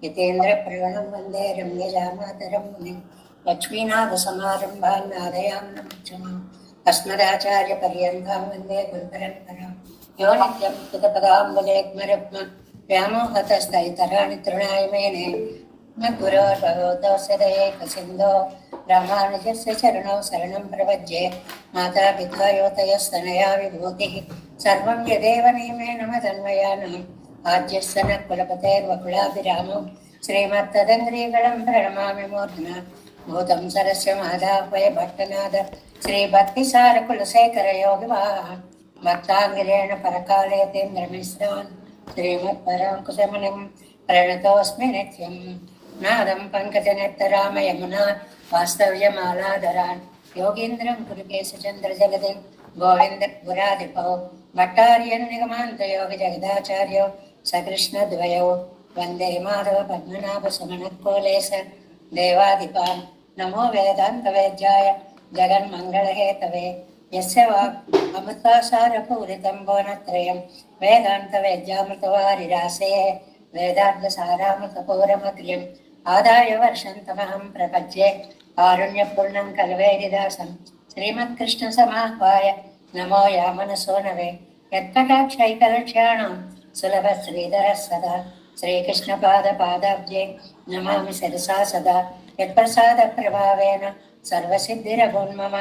यतेन्द्रप्रणं वन्दे रम्यजामातरं मुनिं लक्ष्मीनाथसमारम्भां नादयाम्नमध्यमाम् अस्मदाचार्यपर्यन्तां वन्दे गुरुपरम्परां यो नित्यं कृतपदाम्बुजयुग्मरुक्म व्यामोहतस्तैतराणि तृणाय मेने न गुरोर्भगवतोऽस्य दयैकसिन्धो रामानुजस्य चरणौ शरणं प्रपद्ये मातापिता योतयस्तनया विभूतिः सर्वं यदेव नियमेन मदन्वयानाम् आद्यस्य न कुलपतेर्वकुलाभिरामं श्रीमत्तदङ्ग्रीगणं प्रणमामि मूर्ध्ना भूतं सरस्य माधापय भट्टनाद श्रीभक्तिसारकुलशेखरयोगिवाहान् भक्ताङ्गिरेण परकालयतीन्द्रमिश्रान् श्रीमत्पराङ्कुशमुनिं प्रणतोऽस्मि नित्यं नादं पङ्कजनेत्तरामयमुना वास्तव्यमालाधरान् योगीन्द्रं कुरुकेशचन्द्रजगदिं गोविन्द पुराधिपौ भट्टार्यन् निगमान्तयोगिजगदाचार्यौ सकृष्णद्वयौ वन्दे माधव पद्मनाभसमनकोलेश देवाधिपान् नमो वेदान्तवेद्याय जगन्मङ्गलहेतवे यस्य वाक् अमृतासारपूरितं भुवनत्रयं वेदान्तवेद्यामृतवारिरासे वेदान्तसारामृतपूरमग्र्यम् आदाय वर्षन्तमहं प्रपद्ये कारुण्यपूर्णं कल्वेरिदासं श्रीमत्कृष्णसमाह्वाय नमो यामनसोनवे यत्कटाक्षैकलक्ष्याणां सुलभश्रीधरः सदा श्रीकृष्णपादपादाब्जे नमामि सरसा सदा यत्प्रसादप्रभावेन सर्वसिद्धिरभून्मम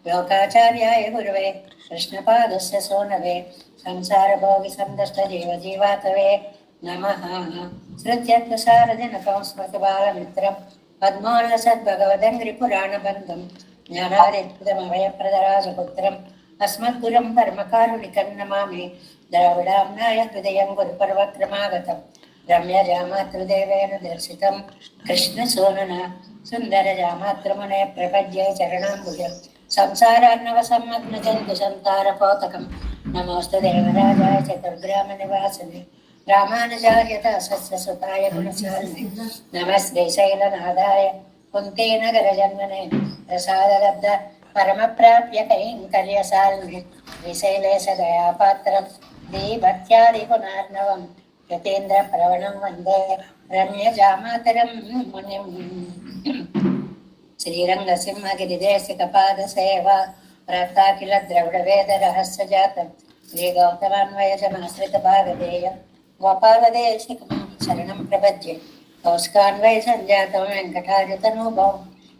लोकाचार्याय गुरुवे कृष्णपादस्य सोनवे संसारभोगिसन्दष्टजीवजीवातवे नमः श्रुत्यर्थसारजनकं स्मृतबालमित्रं पद्मोल्लसद्भगवदङ्घ्रिपुराणबन्धं ज्ञानादित्यमभयप्रदराजपुत्रम् अस्मद्गुरुं परमकारुणिकं नमामि द्रविडाम्नाय हृदयं गुरुपर्वक्रमागतं रम्यजामातृदेवेन दर्शितं कृष्णसूनुना सुन्दरजामातृमुने प्रपद्ये चरणाम्बुजं संसारार्णवसम्मग्नजन्तुसन्तारपोतकं नमोऽस्तु देवराजाय चतुर्ग्रामनिवासिने रामानुजार्यदासस्य सुताय गुणशालिने नमः श्रीशैलनाथाय कुन्तीनगरजन्मने प्रसादलब्ध परमप्राप्य कैङ्कर्यशालिने श्रीशैलेशदयापात्रं दीभक्त्यादिगुणार्णवं यतीन्द्रप्रवणं वन्दे रम्यजामातरं मुनिं श्रीरङ्गसिंहगिरिदेशिकपादसेवा प्राप्ताखिल द्रविडवेदरहस्यजातं श्रीगौतमान्वयजमाश्रितभागधेयं गोपालदेशिकं शरणं प्रपद्ये कौस्कान्वयसञ्जातं वेङ्कटार्यतनुभवं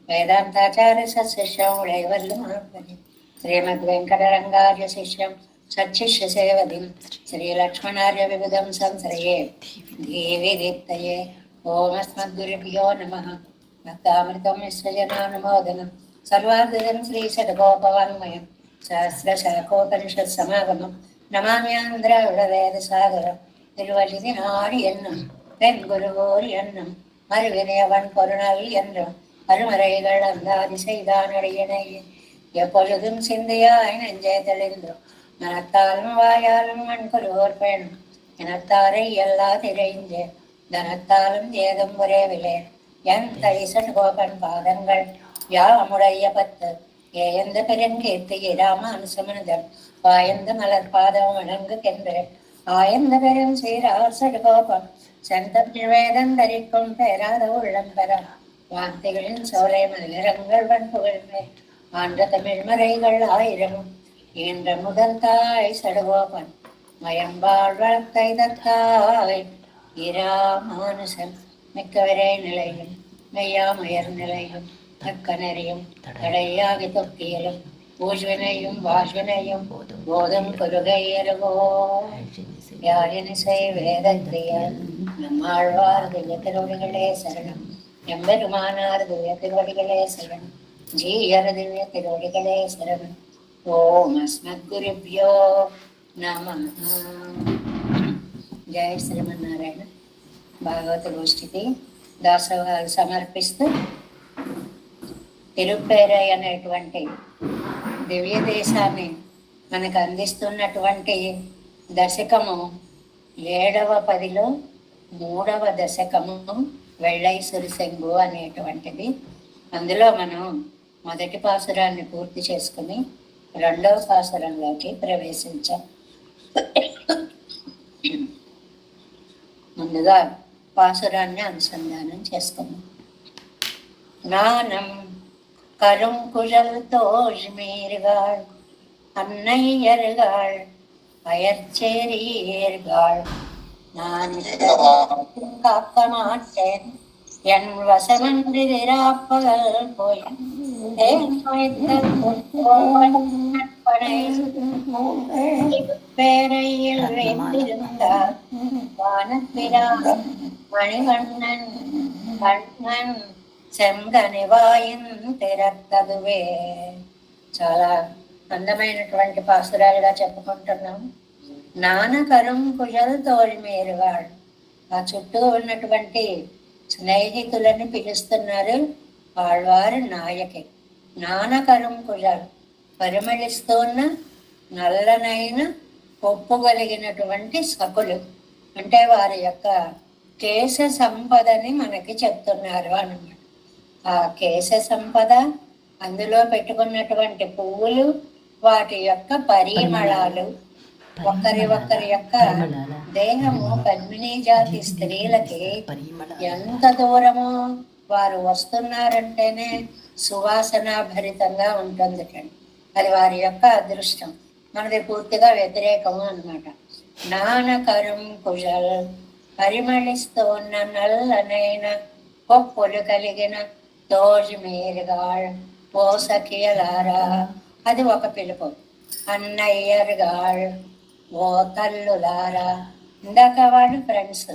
वेदान्ताचार्यशिष्यं वैवल्यमापदे श्रीमद्वेङ्कटरङ्गार्यशिष्यं सच्छिष्यसेवधिं श्रीलक्ष्मणार्यविबुधं संश्रये देवीदीप्तये ॐ अस्मद्गुरुभ्यो नमः भक्तामृतं विश्वजनानुमोदनं सर्वार्धजं श्रीषड्गोपवाङ्मयं सहस्रशाखोपनिषत्समागमं नमाम्यान्द्राविडवेदसागरं திருவழிதினாடி என்னும் பெண் குருவோர் என்னும் மறுவினையவன் பொருணல் என்றும் அருமறைகள் அந்தாதி செய்தான் அடியனையே எப்பொழுதும் சிந்தையாய் நெஞ்சே தெளிந்தோம் மனத்தாலும் வாயாலும் மண்குருவோர் பெண் இனத்தாரை எல்லா திரைஞ்சே தனத்தாலும் ஏதும் உறவிலே என் தரிசன் கோபன் பாதங்கள் யாமுடைய பத்து ஏயந்த பெருங்கீர்த்தி ராமானுசமனிதம் வாயந்த மலர் பாதம் வணங்குகின்றேன் ஆயந்த பெரும் சீரார் சடுகோபம் சந்தமிழ் வேதம் தரிக்கும் பேராத உள்ளம் பெற வார்த்தைகளின் சோலை மலரங்கள் வன்புகழ்மே ஆண்ட தமிழ் மறைகள் ஆயிரமும் ஈன்ற முதல் தாய் சடுகோபன் மயம்பாள் வளர்த்தை தத்தாய் இராமானுசன் மிக்கவரே நிலையும் மெய்யாமயர் நிலையும் அக்கனரையும் தடையாகி தொக்கியலும் பூஜ்வினையும் வாஜ்வினையும் போதும் கொருகையருகோ யாழினிசை வேதக்கிரியல் நம்மாழ்வார் திவ்ய திருவடிகளே சரணம் எம்பெருமானார் திவ்ய திருவடிகளே சரணம் ஜீயர் திவ்ய திருவடிகளே சரணம் ஓம் அஸ்மத்குருப்யோ நமः జయ శ్రీమన్నారాయణ. భాగవత గోష్ఠికి దాసోహాలు సమర్పిస్తూ తిరుపేరై అనేటువంటి దివ్య దేశాన్ని మనకు అందిస్తున్నటువంటి దశకము 7వ పదిలో 3వ దశకము వెள்ளై సురిశంగు అనేటువంటిది. అందులో మనం మొదటి పాసురాన్ని పూర్తి చేసుకుని 2వ పాసురంలోకి ప్రవేశించాం. ముందుగా పాసురాన్ని అనుసంధానం చేసుకున్నాం. நாணம் கருங்குழல் தோழ்மீர்கள் அன்னையர்கள் அயற்சேரியர்கள் நான் காக்க மாட்டேன் என் வசமன்றி திராப்பகல் போய் பேரையில் வைத்திருந்தார் வானப்பிரான் மணிவண்ணன் கண்ணன் செங்கనివాయిన్ తెరత్తదువే. చాలా అందమైనటువంటి పాసురాలుగా చెప్పుకుంటున్నాం. నానకరం కుజల్ తోల్మేరుగాడు, ఆ చుట్టూ ఉన్నటువంటి స్నేహితులని పిలుస్తున్నారు ఆళ్వారు నాయకి. నానకరం కుజల్, పరిమళిస్తున్న నల్లనైన ఒప్పుగలిగినటువంటి సకులు, అంటే వారి యొక్క కేశ సంపదని మనకి చెప్తున్నారు అన్నమాట. ఆ కేశ సంపద, అందులో పెట్టుకున్నటువంటి పువ్వులు, వాటి యొక్క పరిమళాలు, ఒకరి యొక్క దేహము పద్మినీ జాతి స్త్రీలకి ఎంత దూరమో వారు వస్తున్నారంటేనే సువాసన భరితంగా ఉంటుంది. అది వారి యొక్క అదృష్టం. మనది పూర్తిగా వ్యతిరేకము అన్నమాట. నానకరం కుజల్, పరిమళిస్తూ ఉన్న నల్లనైన పొప్పులు కలిగిన తోజ్మీరుగాళ్, ఓ సఖియలారా, అది ఒక పిలుపు. అన్నయ్యరుగాళ్, ఓ తల్లులారా, ఇందాక వాళ్ళు ఫ్రెండ్స్,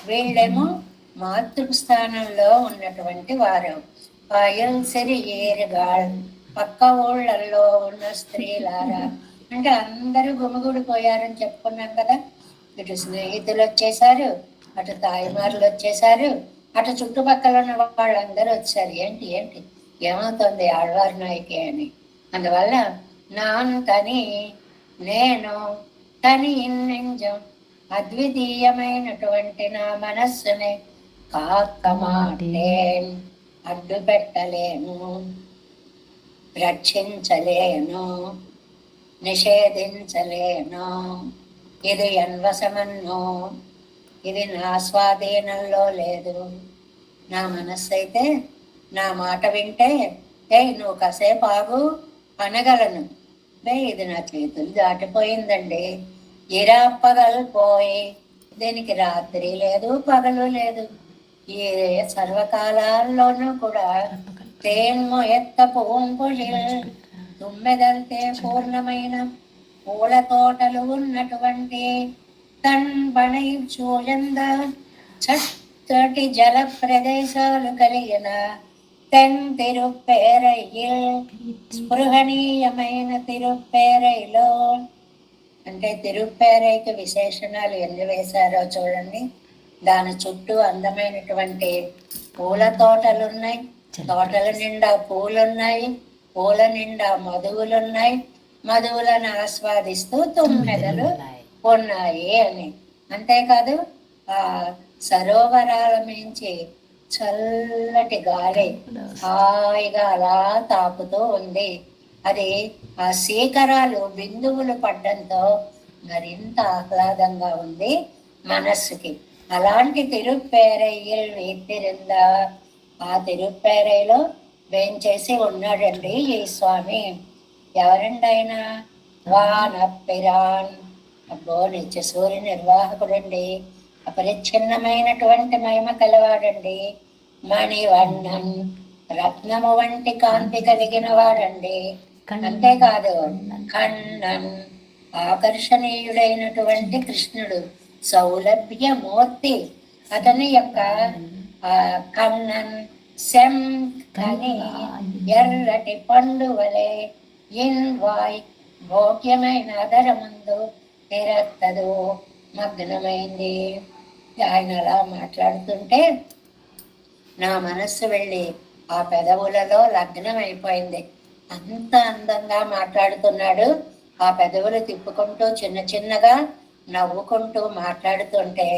వీళ్ళేమో మాతృస్థానంలో ఉన్నటువంటి వారు. పాయల్సరి ఏరుగాళ్, పక్క ఊళ్ళల్లో ఉన్న స్త్రీలారా, అంటే అందరూ గుమిగూడిపోయారని చెప్పుకున్నాం కదా. ఇటు స్నేహితులు వచ్చేసారు, అటు తాయిమారులు వచ్చేసారు, అటు చుట్టుపక్కల ఉన్న వాళ్ళందరూ వచ్చారు. ఏంటి ఏంటి ఏమవుతుంది ఆళ్వారు నాయకి అని. అందువల్ల నాను తని, నేను తని ఇన్నింజం, అద్వితీయమైనటువంటి నా మనస్సుని కాకమాటేన్, అడ్డు పెట్టలేను, రక్షించలేను, నిషేధించలేను. ఇది ఎన్వశమన్నో, ఇది నా స్వాధీనంలో లేదు. నా మనస్సు అయితే నా మాట వింటే, నువ్వు కాసేపు ఆగు అనగలను. ఇది నా చేతులు దాటిపోయిందండి. ఇరాపగలు పోయి, దీనికి రాత్రి లేదు పగలు లేదు. ఈ సర్వకాలాల్లోనూ కూడా తేన్మో ఎత్త పూంపుజిల్, తుమ్మెదల్తే పూర్ణమైన పూల తోటలు ఉన్నటువంటి తన్బణై చూయంద, చక్కటి జల ప్రదేశాలు కలిగిన తెన్ తిరుప్పేరయ్యిల్, స్పృహణీయమైన తిరుప్పేరైలో, అంటే తిరుప్పేరైకి విశేషణాలు ఎన్ని వేశారో చూడండి. దాని చుట్టూ అందమైనటువంటి పూల తోటలున్నాయి, తోటల నిండా పూలున్నాయి, పూల నిండా మధువులున్నాయి, మధువులను ఆస్వాదిస్తూ తుమ్మెదలు ఉన్నాయి అని. అంతేకాదు ఆ సరోవరాల మించి చల్లటి గాలి హాయిగా అలా తాకుతూ ఉంది. అది ఆ శీకరాలు బిందువులు పడ్డంతో మరింత ఆహ్లాదంగా ఉంది మనస్సుకి. అలాంటి తిరుప్పేరయ్యలు వీతిరిందా, ఆ తిరుప్పేరైలో వేంచేసి ఉన్నాడండి ఈ స్వామి. ఎవరండి ఆయన? వానప్పిరాన్, అబ్బో నిత్య సూర్య నిర్వాహకుడండి, అపరిచ్ఛిన్నమైనటువంటి మహిమ కలవాడండి. మణివర్ణన్, రత్నము వంటి కాంతి కలిగిన వాడండి. అంతేకాదు కన్నన్, ఆకర్షణీయుడైనటువంటి కృష్ణుడు, సౌలభ్యమూర్తి. అతని యొక్క కన్నన్ శం కని, ఎర్రటి పండు వలె ఇన్ వాయ్, భోగ్యమైన అదర ముందు తెరత్తదు, మగ్నమైంది. ఆయన అలా మాట్లాడుతుంటే నా మనస్సు వెళ్ళి ఆ పెదవులలో లగ్నం అయిపోయింది. అంత అందంగా మాట్లాడుతున్నాడు. ఆ పెదవులు తిప్పుకుంటూ చిన్న చిన్నగా నవ్వుకుంటూ మాట్లాడుతుంటే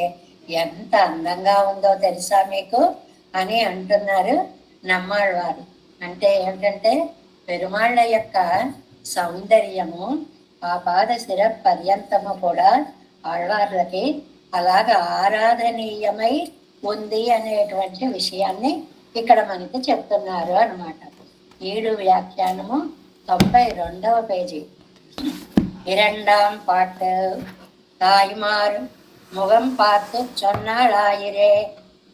ఎంత అందంగా ఉందో తెలుసా మీకు అని అంటున్నారు నమ్మాళ్వారు. అంటే ఏంటంటే పెరుమాళ్ళ యొక్క సౌందర్యము ఆ పాద శిర పర్యంతము కూడా ఆళ్వార్లకి అలాగ ఆరాధనీయమై ఉంది అనేటువంటి విషయాన్ని ఇక్కడ మనకి చెప్తున్నారు అనమాట. 7 వ్యాఖ్యానము 92వ పేజీ. 2ஆம் பாட்டு. தாய்மார் முகம் பார்த்து சொன்னாளாயிரே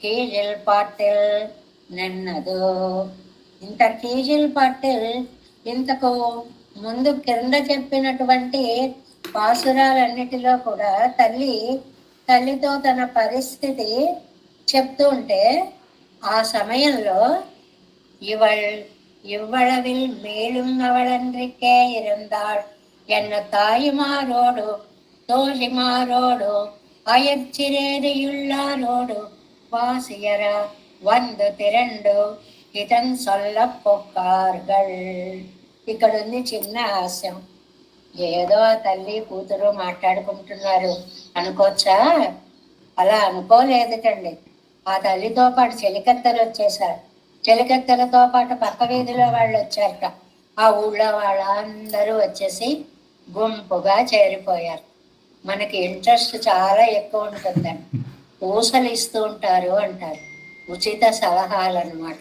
கீழில் பாட்டில் నిన్నదు. ఇంత కీజిల్ పాటిల్ ఇంతకు ముందు కింద చెప్పినటువంటి పాసురాలన్నిటిలో కూడా తల్లితో తన పరిస్థితి చెప్తూ ఉంటే ఆ సమయంలో இவ்வளவில் மேலும் அவளன்றிக்கே இருந்தாள் என்ன தாயுமாரோடு தோழிமாரோடு அயற்சிரேதியுள்ளாரோடு வாசியரா வந்து திரண்டு ఇతన్ సొల్ల పొక్కార్గల్. ఇక్కడ ఉంది చిన్న హాస్యం. ఏదో తల్లి కూతురు మాట్లాడుకుంటున్నారు అనుకోవచ్చా? అలా అనుకోలేదుటండి. ఆ తల్లితో పాటు చెలికత్తెలు వచ్చేసారు. చెలికత్తెలతో పాటు పక్క వీధిలో వాళ్ళు వచ్చారట. ఆ ఊళ్ళో వాళ్ళందరూ వచ్చేసి గుంపుగా చేరిపోయారు. మనకి ఇంట్రెస్ట్ చాలా ఎక్కువ ఉంటుందండి. ఊసలు ఇస్తూ ఉంటారు అంటారు. ఉచిత సలహాలు అన్నమాట.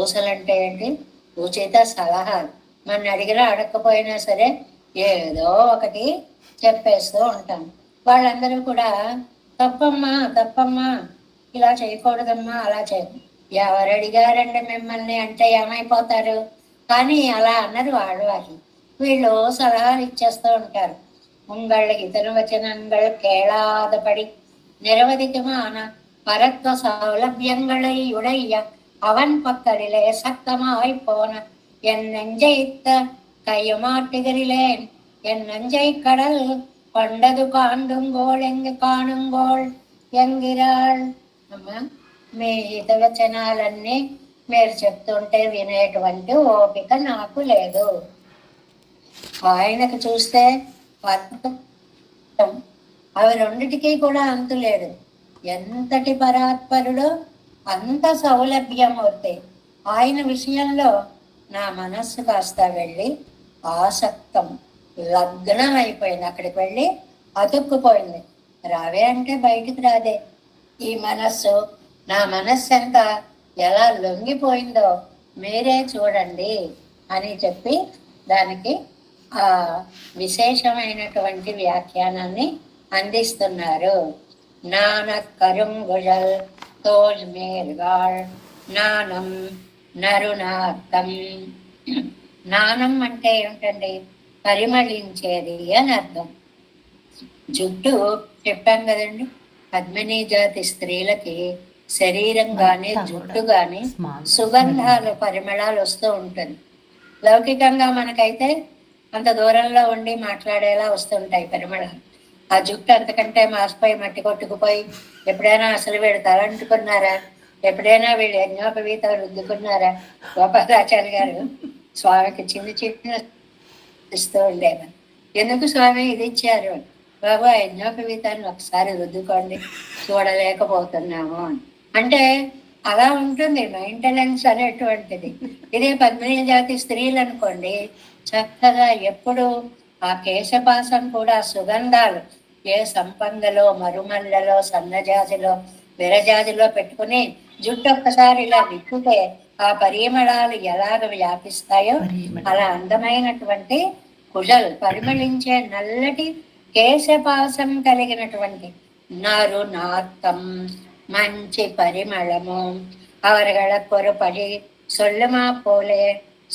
ఊసలు అంటే ఏంటి? ఉచిత సలహాలు. మన అడిగినా అడగకపోయినా సరే ఏదో ఒకటి చెప్పేస్తూ ఉంటాం. వాళ్ళందరూ కూడా తప్పమ్మా ఇలా చేయకూడదమ్మా, అలా చేయ, ఎవరు అడిగారండి మిమ్మల్ని అంటే ఏమైపోతారు. కానీ అలా అన్నది వాళ్ళు వీళ్ళు సలహాలు ఇచ్చేస్తూ ఉంటారు. ఉంగళ్ళ ఇతను వచనంగళ కేళాదపడి నిరవధికమాన பரத்வ சௌலபியங்களை உடைய அவன் பக்கலிலே சத்தமாய் போன என் நெஞ்சைத்த கையுமாட்டுகிறிலேன் என் நெஞ்சை கடல் கொண்டது காண்டுங்கோள் எங்கு కాణుంగోళ్ ఎంగిరాళ్. అమ్మా, మీ హితవచనాలన్నీ మీరు చెప్తుంటే వినేటువంటి ఓపిక నాకు లేదు. ఆయనకు చూస్తే అవి రెండిటికీ కూడా అంతు లేదు. ఎంతటి పరాత్పరుడు, అంత సౌలభ్యమూర్తి. ఆయన విషయంలో నా మనస్సు కాస్త వెళ్ళి ఆసక్తం, లగ్నం అయిపోయింది. అక్కడికి వెళ్ళి అతుక్కుపోయింది. రావే అంటే బయటికి రాదే. ఈ మనస్సు, నా మనస్సు ఎంత ఎలా లొంగిపోయిందో మీరే చూడండి అని చెప్పి దానికి ఆ విశేషమైనటువంటి వ్యాఖ్యానాన్ని అందిస్తున్నారు. నాన కరుంగుజల్ తోల్ మేర్గాళ్ నానం నరునాకం. నానం అంటే ఏమిటండి? పరిమళించేది అని అర్థం. జుట్టు చెప్పాం కదండి, పద్మినీ జాతి స్త్రీలకి శరీరం కానీ జుట్టు కానీ సుగంధాలు, పరిమళాలు వస్తూ ఉంటుంది. లౌకికంగా మనకైతే అంత దూరంలో ఉండి మాట్లాడేలా వస్తుంటాయి పరిమళాలు. ఆ జుట్టు అంతకంటే మాసిపోయి మట్టి కొట్టుకుపోయి ఎప్పుడైనా అసలు వీళ్ళు తలంటుకున్నారా? ఎప్పుడైనా వీళ్ళు యజ్ఞోపవీత రుద్దుకున్నారా? గోపాలాచార్య గారు స్వామికి చిన్న ఇస్తూ ఉండేవారు. ఎందుకు స్వామి ఇది ఇచ్చారు? బాబు ఆ యజ్ఞోపవీతాన్ని ఒకసారి రుద్దుకోండి, చూడలేకపోతున్నాము అంటే అలా ఉంటుంది మెయింటెనెన్స్ అనేటువంటిది. ఇదే పద్మినీ జాతి స్త్రీలు అనుకోండి, చక్కగా ఎప్పుడు ఆ కేశపాసం కూడా సుగంధాలు ఏ సంపంగలో, మరుమల్లలో, సన్నజాతిలో, విరజాతిలో పెట్టుకుని జుట్టు ఒక్కసారి ఇలా విప్పుతే ఆ పరిమళాలు ఎలాగ వ్యాపిస్తాయో అలా అందమైనటువంటి కుజల్, పరిమళించే నల్లటి కేశపాసం కలిగినటువంటి నరు నాత్తం, మంచి పరిమళము. అవరగళ కొరపడి సొల్లుమా పోలే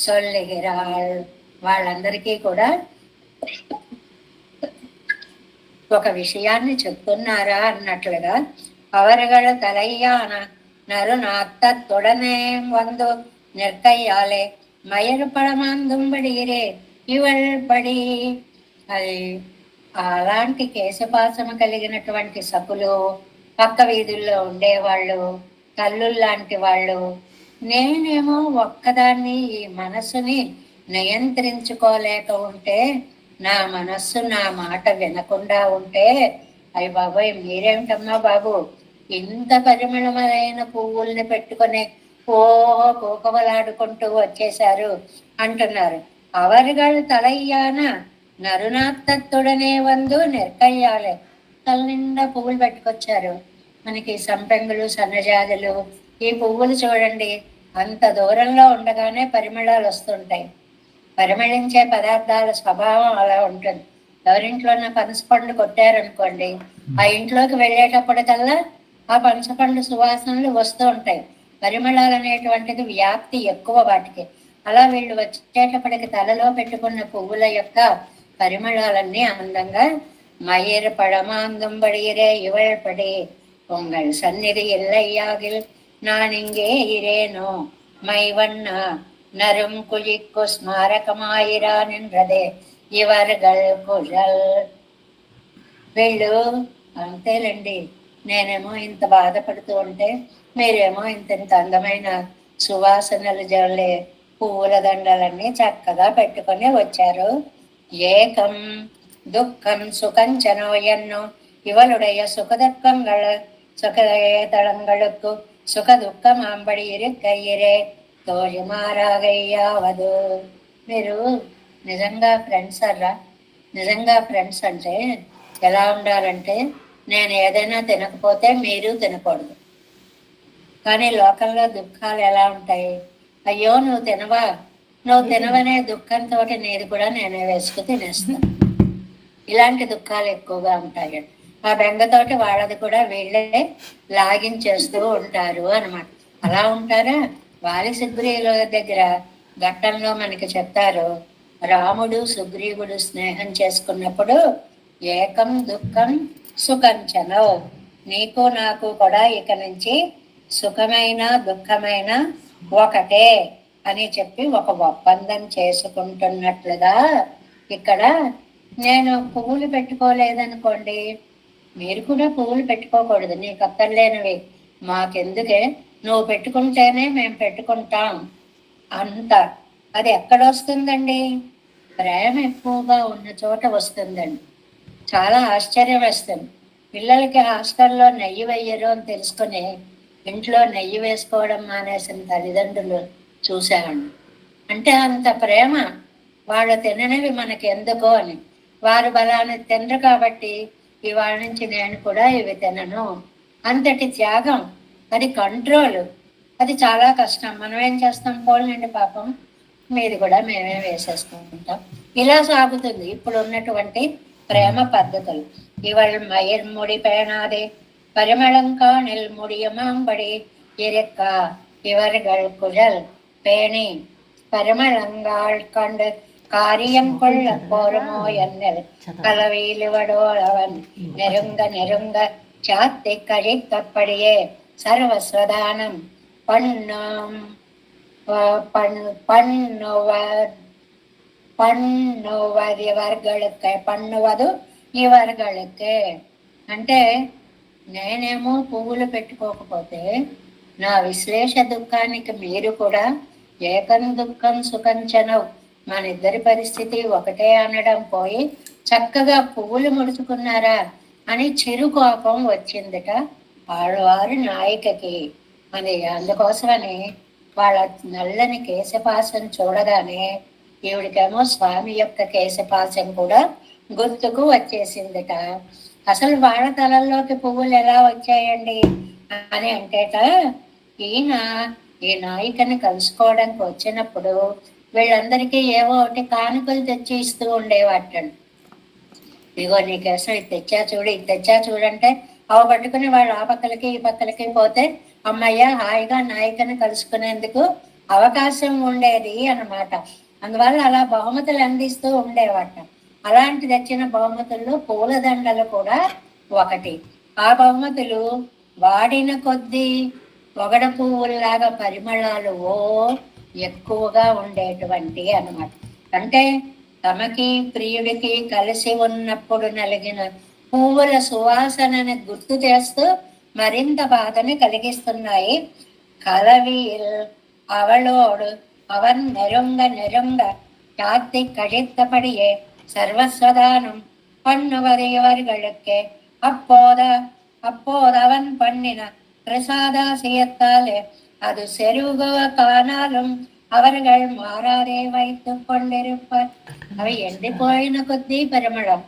సొల్లిగిరాళ్. వాళ్ళందరికీ కూడా ఒక విషయాన్ని చెప్తున్నారా అన్నట్లుగా అవరగళ తలయ్యాన నరు నాత్తొడనే వందు నిర్కయ్యాలే మయరు పడమాందుంబడిరే ఇవల్ పడి. అది అలాంటి కేశపాసము కలిగినటువంటి సకులు, పక్క వీధుల్లో ఉండేవాళ్ళు, తల్లుల్లాంటి వాళ్ళు. నేనేమో ఒక్కదాన్ని ఈ మనసుని నియంత్రించుకోలేక ఉంటే, నా మనస్సు నా మాట వినకుండా ఉంటే, అయ్య బాబాయ్ మీరేమిటమ్మా బాబు ఇంత పరిమళమైన పువ్వుల్ని పెట్టుకొని ఓహో కోకవలాడుకుంటూ వచ్చేశారు అంటున్నారు. అవరిగాళ్ళు తలయ్యాన నరునాత్తొడనే వందు నిర్కయ్యాలే. తల నిండా పువ్వులు పెట్టుకొచ్చారు. మనకి సంపెంగులు, సన్నజాజులు, ఈ పువ్వులు చూడండి అంత దూరంలో ఉండగానే పరిమళాలు వస్తుంటాయి. పరిమళించే పదార్థాల స్వభావం అలా ఉంటుంది. ఎవరింట్లోనే పనసపండు కొట్టారనుకోండి, ఆ ఇంట్లోకి వెళ్ళేటప్పటికల్లా ఆ పనసపండు సువాసనలు వస్తూ ఉంటాయి. పరిమళాలు అనేటువంటిది వ్యాప్తి ఎక్కువ వాటికి. అలా వీళ్ళు వచ్చేటప్పటికి తలలో పెట్టుకున్న పువ్వుల యొక్క పరిమళాలన్నీ అందంగా மயிர் பழமாந்தும்படியிரே இவள் படி உங்கள் சந்நிதி இல்லையாகில் நான் இங்கே இரேனோ மைவண்ணா நரும் குழிக்கு స్మారకమాయిరా నిன்றదే ఇవర్గల్ కుజల్. వీళ్ళు అంతేలేండి, నేనేమో ఇంత బాధపడుతూ ఉంటే మీరేమో ఇంత అందమైన సువాసనలు జల్లే పువ్వుల దండలన్నీ చక్కగా పెట్టుకొని వచ్చారు. ఏకం దుఃఖం சுகஞ்சனோ என்னோ இவளுடைய சுகதளங்களுக்கு சுக దుఃఖం అంబడి ఇరుక్కయ్యరే తోజిమారాగయ్యావదు. మీరు నిజంగా ఫ్రెండ్స్ అలా, నిజంగా ఫ్రెండ్స్ అంటే ఎలా ఉండాలంటే, నేను ఏదైనా తినకపోతే మీరు తినకూడదు. కానీ లోకంలో దుఃఖాలు ఎలా ఉంటాయి, అయ్యో నువ్వు తినవా, నువ్వు తినవనే దుఃఖంతో నీది కూడా నేనే వేసుకు తినేస్తాను. ఇలాంటి దుఃఖాలు ఎక్కువగా ఉంటాయి. ఆ బెంగతోటి వాళ్ళది కూడా వీళ్ళే లాగించేస్తూ ఉంటారు అనమాట. అలా ఉంటారా? వాలి సుగ్రీవుల దగ్గర ఘట్టంలో మనకి చెప్తారు, రాముడు సుగ్రీవుడు స్నేహం చేసుకున్నప్పుడు ఏకం దుఃఖం సుఖంచనో, నీకు నాకు కూడా ఇక నుంచి సుఖమైన దుఃఖమైన ఒకటే అని చెప్పి ఒక ఒప్పందం చేసుకుంటున్నట్లుగా ఇక్కడ నేను పువ్వులు పెట్టుకోలేదనుకోండి, మీరు కూడా పువ్వులు పెట్టుకోకూడదు, నీకు అక్కర్లేనివి మాకెందుకే, నువ్వు పెట్టుకుంటేనే మేము పెట్టుకుంటాం అంత. అది ఎక్కడ వస్తుందండి? ప్రేమ ఎక్కువగా ఉన్న చోట వస్తుందండి. చాలా ఆశ్చర్యం వేస్తుంది. పిల్లలకి హాస్టల్లో నెయ్యి వేయరు అని తెలుసుకుని ఇంట్లో నెయ్యి వేసుకోవడం మానేసిన తల్లిదండ్రులు చూశామండి. అంటే అంత ప్రేమ. వాళ్ళు తిననివి మనకి ఎందుకో అని. వారు బలాన్ని తినరు కాబట్టి ఇవాళ నుంచి నేను కూడా ఇవి తినను. అంతటి త్యాగం, అది కంట్రోల్. అది చాలా కష్టం. మనం ఏం చేస్తాం, పోలండి పాపం మీది కూడా మేమే వేసేసుకుంటాం. ఇలా సాగుతుంది ఇప్పుడు ఉన్నటువంటి ప్రేమ పద్ధతులు. ఇవాళ మయిర్ ముడి పేనాదే పరిమళంకాణిల్ முடியமாம்படி இருக்க இவர்கள் குழல் பேணி பரிமளங்காள் கண்டு காரியம் கொள்ள போருமோ என்னல் கலவையிலுவடோளவன் நெருங்க நெருங்க சாத்தி கழித்தபடியே சர்வஸ்வதானம் பண்ணும் பண்ணுவது ఇవర్గళకే. అంటే నేనేమో పువ్వులు పెట్టుకోకపోతే నా విశ్లేష దుఃఖానికి మీరు కూడా ఏకం దుఃఖం సుఖంచనవు, మన ఇద్దరి పరిస్థితి ఒకటే అనడం పోయి చక్కగా పువ్వులు ముడుచుకున్నారా అని చిరు కోపం వచ్చిందిట ఆడవారు నాయికకి అని. అందుకోసమని వాళ్ళ నల్లని కేశపాసం చూడగానే ఈవిడికేమో స్వామి యొక్క కేశపాసం కూడా గుర్తుకు వచ్చేసిందిట. అసలు వాళ్ళ తలల్లోకి పువ్వులు ఎలా వచ్చాయండి అని అంటేట, ఈయన ఈ నాయికని కలుసుకోవడానికి వచ్చినప్పుడు వీళ్ళందరికీ ఏవో ఒకటి కానుకలు తెచ్చి ఇస్తూ ఉండేవాటండి. ఇదిగో నీకోసం ఇది తెచ్చా చూడు, ఇది తెచ్చా చూడంటే అవి పట్టుకుని వాళ్ళు ఆ పక్కలకి ఈ పక్కలకి పోతే అమ్మయ్య హాయిగా నాయికని కలుసుకునేందుకు అవకాశం ఉండేది అన్నమాట. అందువల్ల అలా బహుమతులు అందిస్తూ ఉండేవాట. అలాంటి తెచ్చిన బహుమతుల్లో పూలదండలు కూడా ఒకటి. ఆ బహుమతులు వాడిన కొద్దీ పొగడ పువ్వుల్లాగా పరిమళాలు ఎక్కువగా ఉండేటువంటి అన్నమాట. అంటే తమకి ప్రియుడికి కలిసి ఉన్నప్పుడు నలిగిన పువ్వుల సువాసనని గుర్తు చేస్తూ మరింత బాధని కలిగిస్తున్నాయి. కలవీల్ అవళోడు అవన్ నెరుంగ నెరుంగ யாத்தி கழித்தபடியே சர்வஸ்வதானம் பண்ணுவதையவர்களுக்கே அப்போதவன் பண்ணின பிரசாதாசியத்தாலே அது செருகுவ కానాலும் அவர்கள் మారాదే వైతు కొండిరుపారు. అవి ఎండిపోయిన కొద్దీ పరిమళం.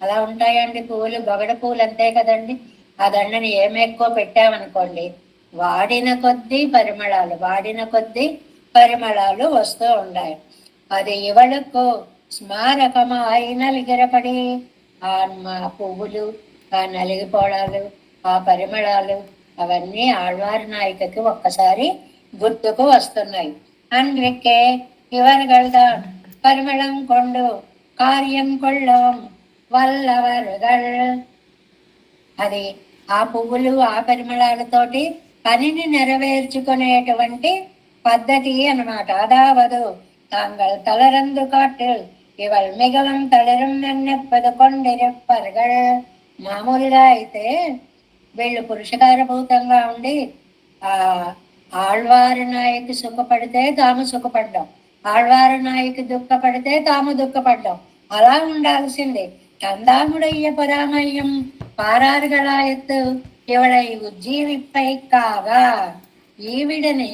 అలా ఉంటాయండి పువ్వులు, బొగడ పువ్వులు అంతే కదండి. ఆ దండని ఏమి ఎక్కువ పెట్టామనుకోండి, వాడిన పరిమళాలు వస్తూ ఉన్నాయి. అది ఇవళకు స్మారకమాయి నలిగిరపడి ఆ పువ్వులు, ఆ నలిగిపోవడాలు, ఆ పరిమళాలు అవన్నీ ఆళ్వారి నాయికకి ఒక్కసారి గుర్తుకు వస్తున్నాయి. అందుకే ఇవరుగల్దాం పరిమళం కొండు కార్యం కొళ్ళం వల్లవరుగల్. అది ఆ పువ్వులు, ఆ పరిమళాలతోటి పనిని నెరవేర్చుకునేటువంటి పద్ధతి అన్నమాట. అదావదు తాంగల్ తలరందు కాటిల్ ఇవల్ మిగలం తళరం నన్నెప్పదు కొండిరెప్పరుగల్. మామూలుగా అయితే వీళ్ళు పురుషకారభూతంగా ఉండి ఆ ఆళ్వారి నాయకి సుఖపడితే తాము సుఖపడ్డాం, ఆళ్వారి నాయకి దుఃఖపడితే తాము దుఃఖపడ్డాం. అలా ఉండాల్సిందే. కందాముడయ్య పరామయ్యం పారారుగళాయత్తు ఇవళை ఉజ్జీవిపై కాగా ఈవిడని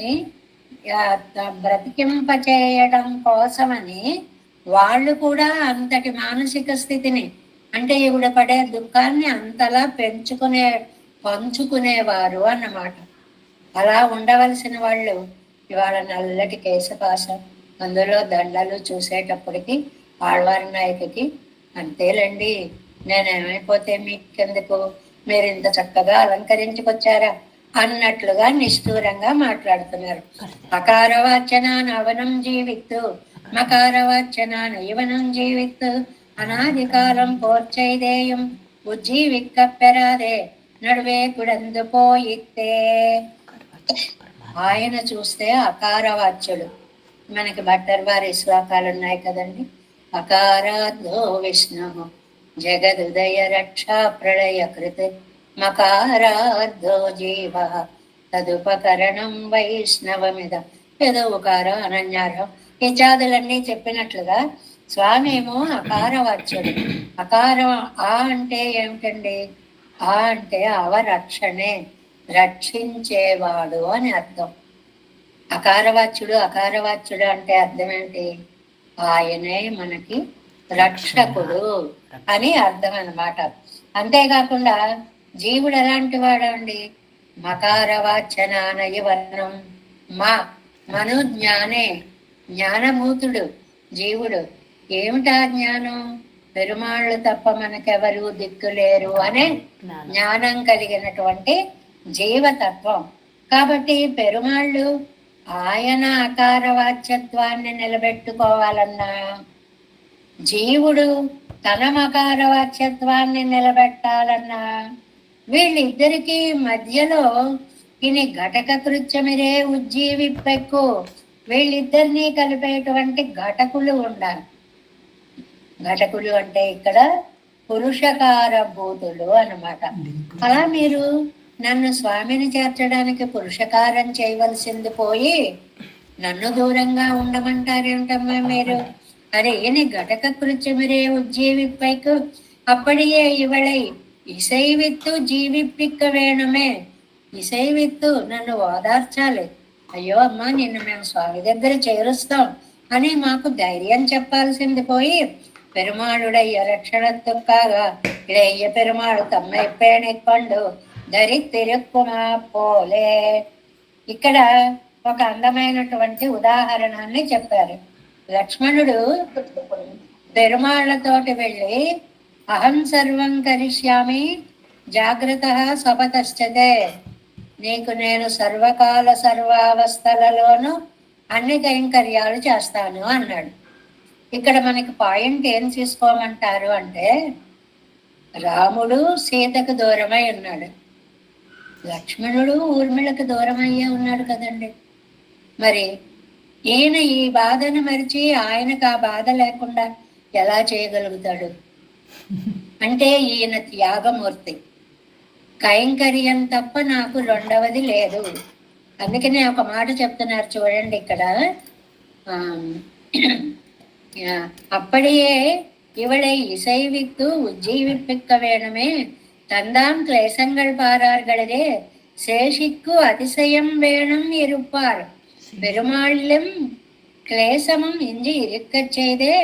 బ్రతికింపచేయడం కోసమని వాళ్ళు కూడా అంతటి మానసిక స్థితిని, అంటే ఈవిడ పడే దుఃఖాన్ని అంతలా పంచుకునేవారు అన్నమాట. అలా ఉండవలసిన వాళ్ళు ఇవాళ నల్లటి కేశపాసం, అందులో దండలు చూసేటప్పటికి ఆళ్వారి నాయకుకి అంతేలండి, నేనేమైపోతే మీకెందుకు, మీరు ఇంత చక్కగా అలంకరించుకొచ్చారా అన్నట్లుగా నిష్ఠూరంగా మాట్లాడుతున్నారు. అకారవాచనాన్ అవనం జీవిత్తు మకారవాచనాన్ ఇవనం జీవిత్తు అనాది కాలం పోర్చైదేయం ఉజ్జీవిక్కప్పెరాదే నడువే కుడందు పోయిత్తే. ఆయన చూస్తే అకారవాచ్యుడు. మనకి భట్టర్ వారి శ్లోకాలు ఉన్నాయి కదండి. అకారాద్ధో విష్ణు జగదుదయ రక్షా ప్రళయ కృత్ మకారాద్ధో జీవ తదుపకరణం వైష్ణవమిద. ఏదో ఉకార అనన్యారం ఇత్యాదులన్నీ చెప్పినట్లుగా స్వామి ఏమో అకారవాచ్యుడు. అకారం ఆ అంటే ఏమిటండి? ఆ అంటే అవరక్షణే, రక్షించేవాడు అని అర్థం. అకారవాచ్యుడు అంటే అర్థం ఏంటి? ఆయనే మనకి రక్షకుడు అని అర్థం అన్నమాట. అంతేకాకుండా జీవుడు ఎలాంటి వాడండి? మకారవాచనానయవనం మా మనుజ్ఞానే, జ్ఞానభూతుడు జీవుడు. ఏమిటా జ్ఞానం? పెరుమాళ్ళు తప్ప మనకెవరు దిక్కులేరు అనే జ్ఞానం కలిగినటువంటి జీవతత్వం. కాబట్టి పెరుమాళ్ళు ఆయన అకారవాచ్యత్వాన్ని నిలబెట్టుకోవాలన్నా, జీవుడు తన మకారవాచ్యత్వాన్ని నిలబెట్టాలన్నా, వీళ్ళిద్దరికీ మధ్యలో ఇని ఘటక కృత్యమిరే ఉజ్జీవిప్పెక్కు, వీళ్ళిద్దరినీ కలిపేటువంటి ఘటకులు ఉండాలి. ఘటకులు అంటే ఇక్కడ పురుషకార భూతులు అన్నమాట. అలా మీరు నన్ను స్వామిని చేర్చడానికి పురుషకారం చేయవలసింది పోయి నన్ను దూరంగా ఉండమంటారేమిటమ్మా మీరు? అరే ఇని ఘటక కృత్యమిరే ఉజ్జీవిప్పైకు அப்படியே ఇవళై ఇసైవిత్తు జీవిప్పిక్క వేణమే. ఇసైవిత్తు నన్ను ఓదార్చాలి. అయ్యో అమ్మా, నిన్ను మేము స్వామి దగ్గర చేరుస్తాం అని మాకు ధైర్యం చెప్పాల్సింది పోయి పెరుమాళుడయ్య రక్షణత్తుక్కాగ ఇడయ్య పెరుమాళు తమ్మై పేణిక్కొండు ధరి తిరుక్కుమా పోలే. ఇక్కడ ఒక అందమైనటువంటి ఉదాహరణాన్ని చెప్పారు. లక్ష్మణుడు పెరుమాళ్లతోటి వెళ్ళి అహం సర్వం కరిష్యామి జాగ్రత్త స్వపతశ్చతే, నీకు నేను సర్వకాల సర్వావస్థలలోనూ అన్ని కైంకర్యాలు చేస్తాను అన్నాడు. ఇక్కడ మనకి పాయింట్ ఏం తీసుకోమంటారు అంటే, రాముడు సీతకు దూరమై ఉన్నాడు, లక్ష్మణుడు ఊర్మిళకు దూరమయ్యే ఉన్నాడు కదండి. మరి ఈయన ఈ బాధను మరిచి ఆయనకు ఆ బాధ లేకుండా ఎలా చేయగలుగుతాడు అంటే, ఈయన త్యాగమూర్తి. కైంకర్యం తప్ప నాకు రెండవది లేదు. అందుకనే ఒక మాట చెప్తున్నారు చూడండి ఇక్కడ. அப்படியே இவளை இசைவித்து உஜ்ஜீவிப்பிக்க வேணுமே தந்தாம் கிளேசங்கள் பாரார்களே சேஷிக்கு அதிசயம் வேணும் இருப்பார் பெருமாளிலும் கிளேசமும் இன்றி இருக்கச் செய்தே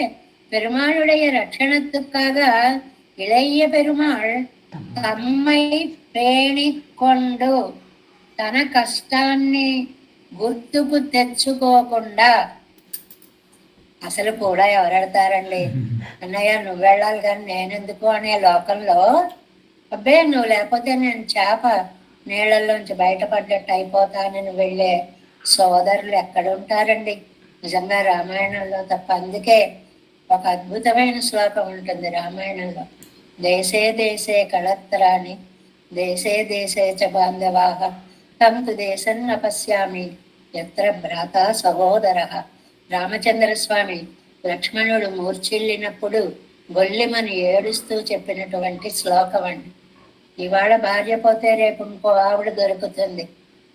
பெருமாளுடைய ரட்சணத்துக்காக இளைய பெருமாள் తమ్మై పేణికొండు, తన కష్టాన్ని గుర్తుకు తెచ్చుకోకుండా. అసలు కూడా ఎవరెడతారండి, అన్నయ్య నువ్వు వెళ్ళాలి కానీ నేనెందుకు అనే లోకంలో, అబ్బే నువ్వు లేకపోతే నేను చేప నీళ్ళల్లోంచి బయటపడ్డట్టు అయిపోతానని వెళ్ళే సోదరులు ఎక్కడ ఉంటారండి నిజంగా రామాయణంలో తప్ప. అందుకే ఒక అద్భుతమైన శ్లోకం ఉంటుంది రామాయణంలో, దేశే దేశే కళత్రాని దేశే దేశే చ బాంధవాః తం తు దేశం న పశ్యామి ఎత్ర భ్రాత సహోదర. రామచంద్ర స్వామి లక్ష్మణుడు మూర్ఛిల్లినప్పుడు గొల్లిమని ఏడుస్తూ చెప్పినటువంటి శ్లోకం అండి. ఇవాళ భార్య పోతే రేపు ఇంకో ఆవిడ దొరుకుతుంది,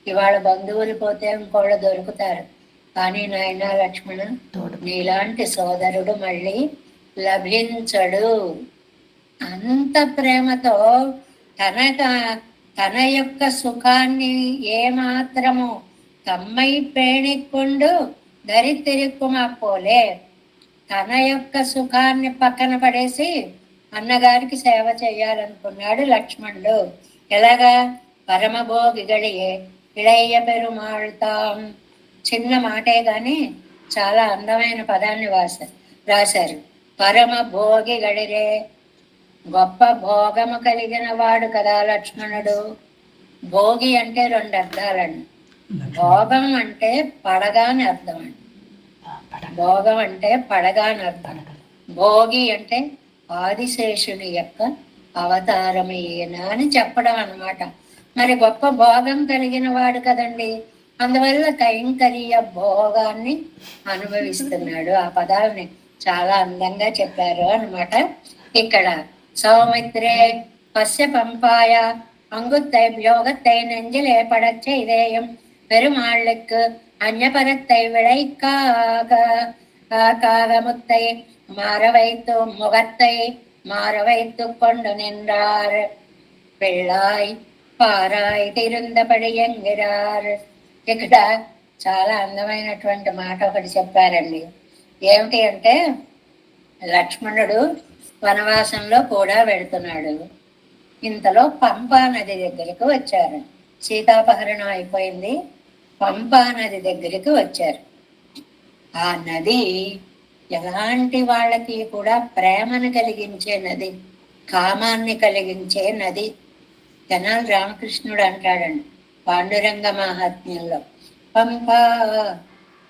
ఇవాళ బంధువులు పోతే ఇంకోళ్ళు దొరుకుతారు, కానీ నాయన లక్ష్మణ నీలాంటి సోదరుడు మళ్ళీ లభించడు. అంత ప్రేమతో తన యొక్క సుఖాన్ని ఏమాత్రము తమ్మై పేణికొండు దరితిరుక్కుమా పోలే, తన యొక్క సుఖాన్ని పక్కన పడేసి అన్నగారికి సేవ చేయాలనుకున్నాడు లక్ష్మణుడు. ఎలాగా? పరమభోగిగడియే ఇళయ్య పెరుమాళ్తాం. చిన్న మాటే గాని చాలా అందమైన పదాన్ని రాశారు. పరమ భోగి గడిరే, గొప్ప భోగము కలిగిన వాడు కదా లక్ష్మణుడు. భోగి అంటే 2 అర్థాలండి. భోగం అంటే పడగా అని అర్థం అండి. భోగం అంటే పడగా అని అర్థం. భోగి అంటే ఆదిశేషుని యొక్క అవతారం ఈయన అని చెప్పడం అన్నమాట. మరి గొప్ప భోగం కలిగిన వాడు కదండి, అందువల్ల కైంకర్య భోగాన్ని అనుభవిస్తున్నాడు. ఆ పదాలని చాలా అందంగా చెప్పారు అన్నమాట. ఇక్కడ సౌమిత్రే పశ్య పంపాయ அங்குத்தை யோகத்தை நெஞ்சிலே படச் செய்தேயும் பெருமாளுக்கு அந்நபரத்தை விளைக்காக முத்தை மாற வைத்து முகத்தை மாற வைத்து கொண்டு நின்றார். పిళ్ళాయ్ పారాయ్ తిరుందపడి ఎంగిరార్. ఇక్కడ చాలా అందమైనటువంటి మాట ఒకటి చెప్పారండి. ఏమిటి అంటే, లక్ష్మణుడు వనవాసంలో కూడా వెళుతున్నాడు. ఇంతలో పంపా నది దగ్గరికి వచ్చారు. సీతాపహరణం అయిపోయింది, పంపా నది దగ్గరికి వచ్చారు. ఆ నది ఎలాంటి వాళ్ళకి కూడా ప్రేమను కలిగించే నది, కామాన్ని కలిగించే నది. తెనాలి రామకృష్ణుడు అంటాడండి పాండురంగ మహాత్మ్యంలో, పంపా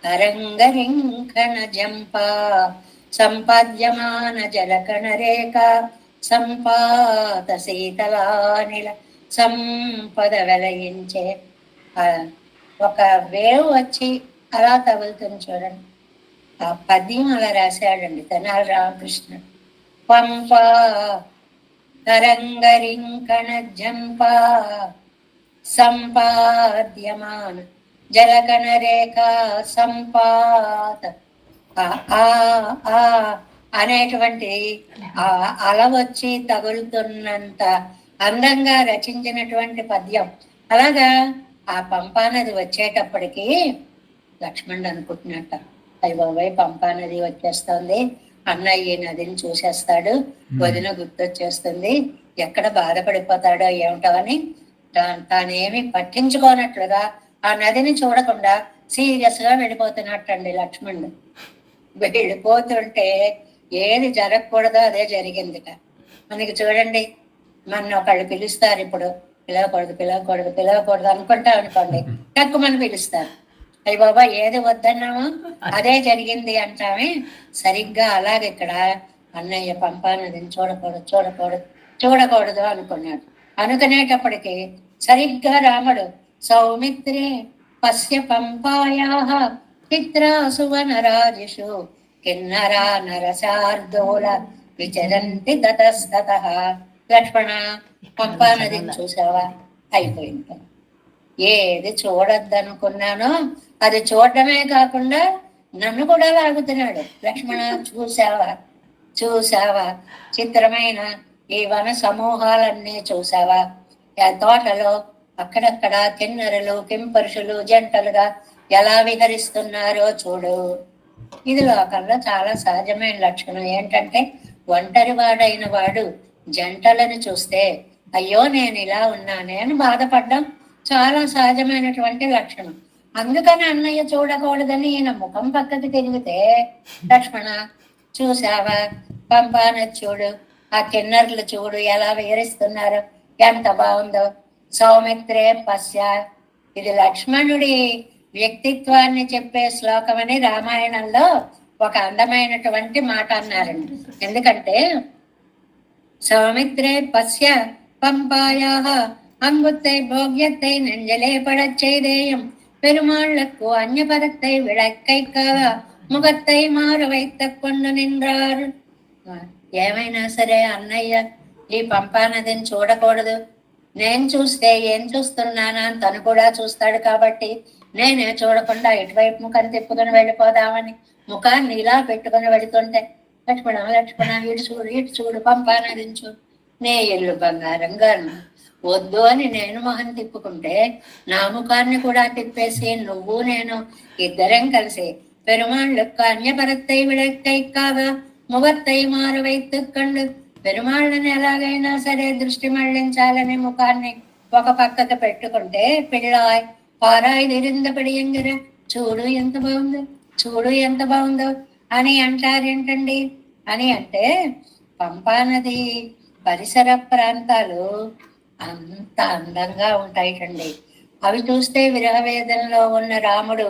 తరంగరింఖణ జంపా సంపాద్యమాన జలకణ రేఖ సంపాత శీతలానిల సంపద వెలయించే. ఒక వేవ్ వచ్చి అలా తగులుతుంది చూడండి. ఆ పద్యం అలా రాశాడండి తెనాలి రామకృష్ణ. పంపా తరంగరింకణ జంపా సంపాద్యమాన జలకణ రేఖ సంపాత అనేటువంటి అల వచ్చి తగులుతున్నంత అందంగా రచించినటువంటి పద్యం. అలాగా ఆ పంపా నది వచ్చేటప్పటికి లక్ష్మణుడు అనుకుంటున్నట్ట, అయ్య బాబాయ్ పంపా నది వచ్చేస్తుంది, అన్నయ్య నదిని చూసేస్తాడు, వదిన గుర్తొచ్చేస్తుంది, ఎక్కడ బాధపడిపోతాడో ఏమిటో అని తానేమి పట్టించుకోనట్లుగా ఆ నదిని చూడకుండా సీరియస్ గా వెళ్ళిపోతున్నట్టండి లక్ష్మణుడు. వెళ్ళిపోతుంటే ఏది జరగకూడదో అదే జరిగిందిట. మనకి చూడండి, మన ఒకళ్ళు పిలుస్తారు, ఇప్పుడు పిలవకూడదు అనుకుంటా అనుకోండి, తక్కువ మంది పిలుస్తారు. అయ్య బాబా ఏది వద్దన్నామో అదే జరిగింది అంటామే. సరిగ్గా అలాగే ఇక్కడ అన్నయ్య పంపా నదిని చూడకూడదు అనుకున్నాడు. అనుకునేటప్పటికి సరిగ్గా రాముడు సౌమిత్రే పశ్య పంపాయాః చిత్రాసు వనరాజిషు కిన్నరా నరసార్దూల విచరంతి తతస్తతః. లక్ష్మణ పంపా నదిని చూసావా? అయిపోయింది. ఏది చూడొద్దనుకున్నానో అది చూడటమే కాకుండా నన్ను కూడా లాగుతున్నాడు. లక్ష్మణ చూసావా చిత్రమైన ఈ వన సమూహాలన్నీ చూసావా? ఆ తోటలో అక్కడక్కడ కిన్నెరలు కింపరుషులు జంటలుగా ఎలా విహరిస్తున్నారో చూడు. ఇది లోకంలో చాలా సహజమైన లక్షణం. ఏంటంటే ఒంటరి వాడైన వాడు జంటలను చూస్తే అయ్యో నేను ఇలా ఉన్నానే అని బాధపడడం చాలా సహజమైనటువంటి లక్షణం. అందుకని అన్నయ్య చూడకూడదని ఈయన ముఖం పక్కకి తిరిగితే, లక్ష్మణ చూసావా పంపాన చూడు, ఆ కిన్నర్లు చూడు ఎలా విహరిస్తున్నారు, ఎంత బాగుందో. సౌమిత్రే పశ్య, ఇది లక్ష్మణుడి వ్యక్తిత్వాన్ని చెప్పే శ్లోకమని రామాయణంలో ఒక అందమైనటువంటి మాట అన్నారండి. ఎందుకంటే సౌమిత్రే పశ్య పంపాయాః அங்குத்தை போகியத்தை நெஞ்சலே படச்செய்தேயும் பெருமாளுக்கு அந்நியபதத்தை விளக்கைக்காக ముఖత్తై మారు వైత కొండు నిండ్రారు. ఏమైనా సరే అన్నయ్య ఈ పంపానదిని చూడకూడదు, నేను చూస్తే ఏం చూస్తున్నానా అని తను కూడా చూస్తాడు కాబట్టి నేనే చూడకుండా ఇటువైపు ముఖం తిప్పుకొని వెళ్ళిపోదామని ముఖాన్ని ఇలా పెట్టుకుని వెళుతుంటే, లక్ష్మణ లక్ష్మణ ఇటు చూడు పంపానదిని చూడు, నే ఇల్లు బంగారం గాను వద్దు అని నేను మొహం తిప్పుకుంటే నా ముఖాన్ని కూడా తిప్పేసి నువ్వు నేను ఇద్దరం కలిసి పెరుమాళ్ళకు అన్యపరత్తై విడక్కైకాగ ముఖత్తై మారు వైతుక్కండు, పెరుమాళ్ళని ఎలాగైనా సరే దృష్టి మళ్లించాలని ముఖాన్ని ఒక పక్కకు పెట్టుకుంటే పిల్లాయ్ పారాయి నిరిందపడియంగిర చూడు ఎంత బాగుందో చూడు ఎంత బాగుందో అని అంటారేంటండి. అని అంటే పంపానది పరిసర ప్రాంతాలు అంత అందంగా ఉంటాయిటండి. అవి చూస్తే విరహవేదనలో ఉన్న రాముడు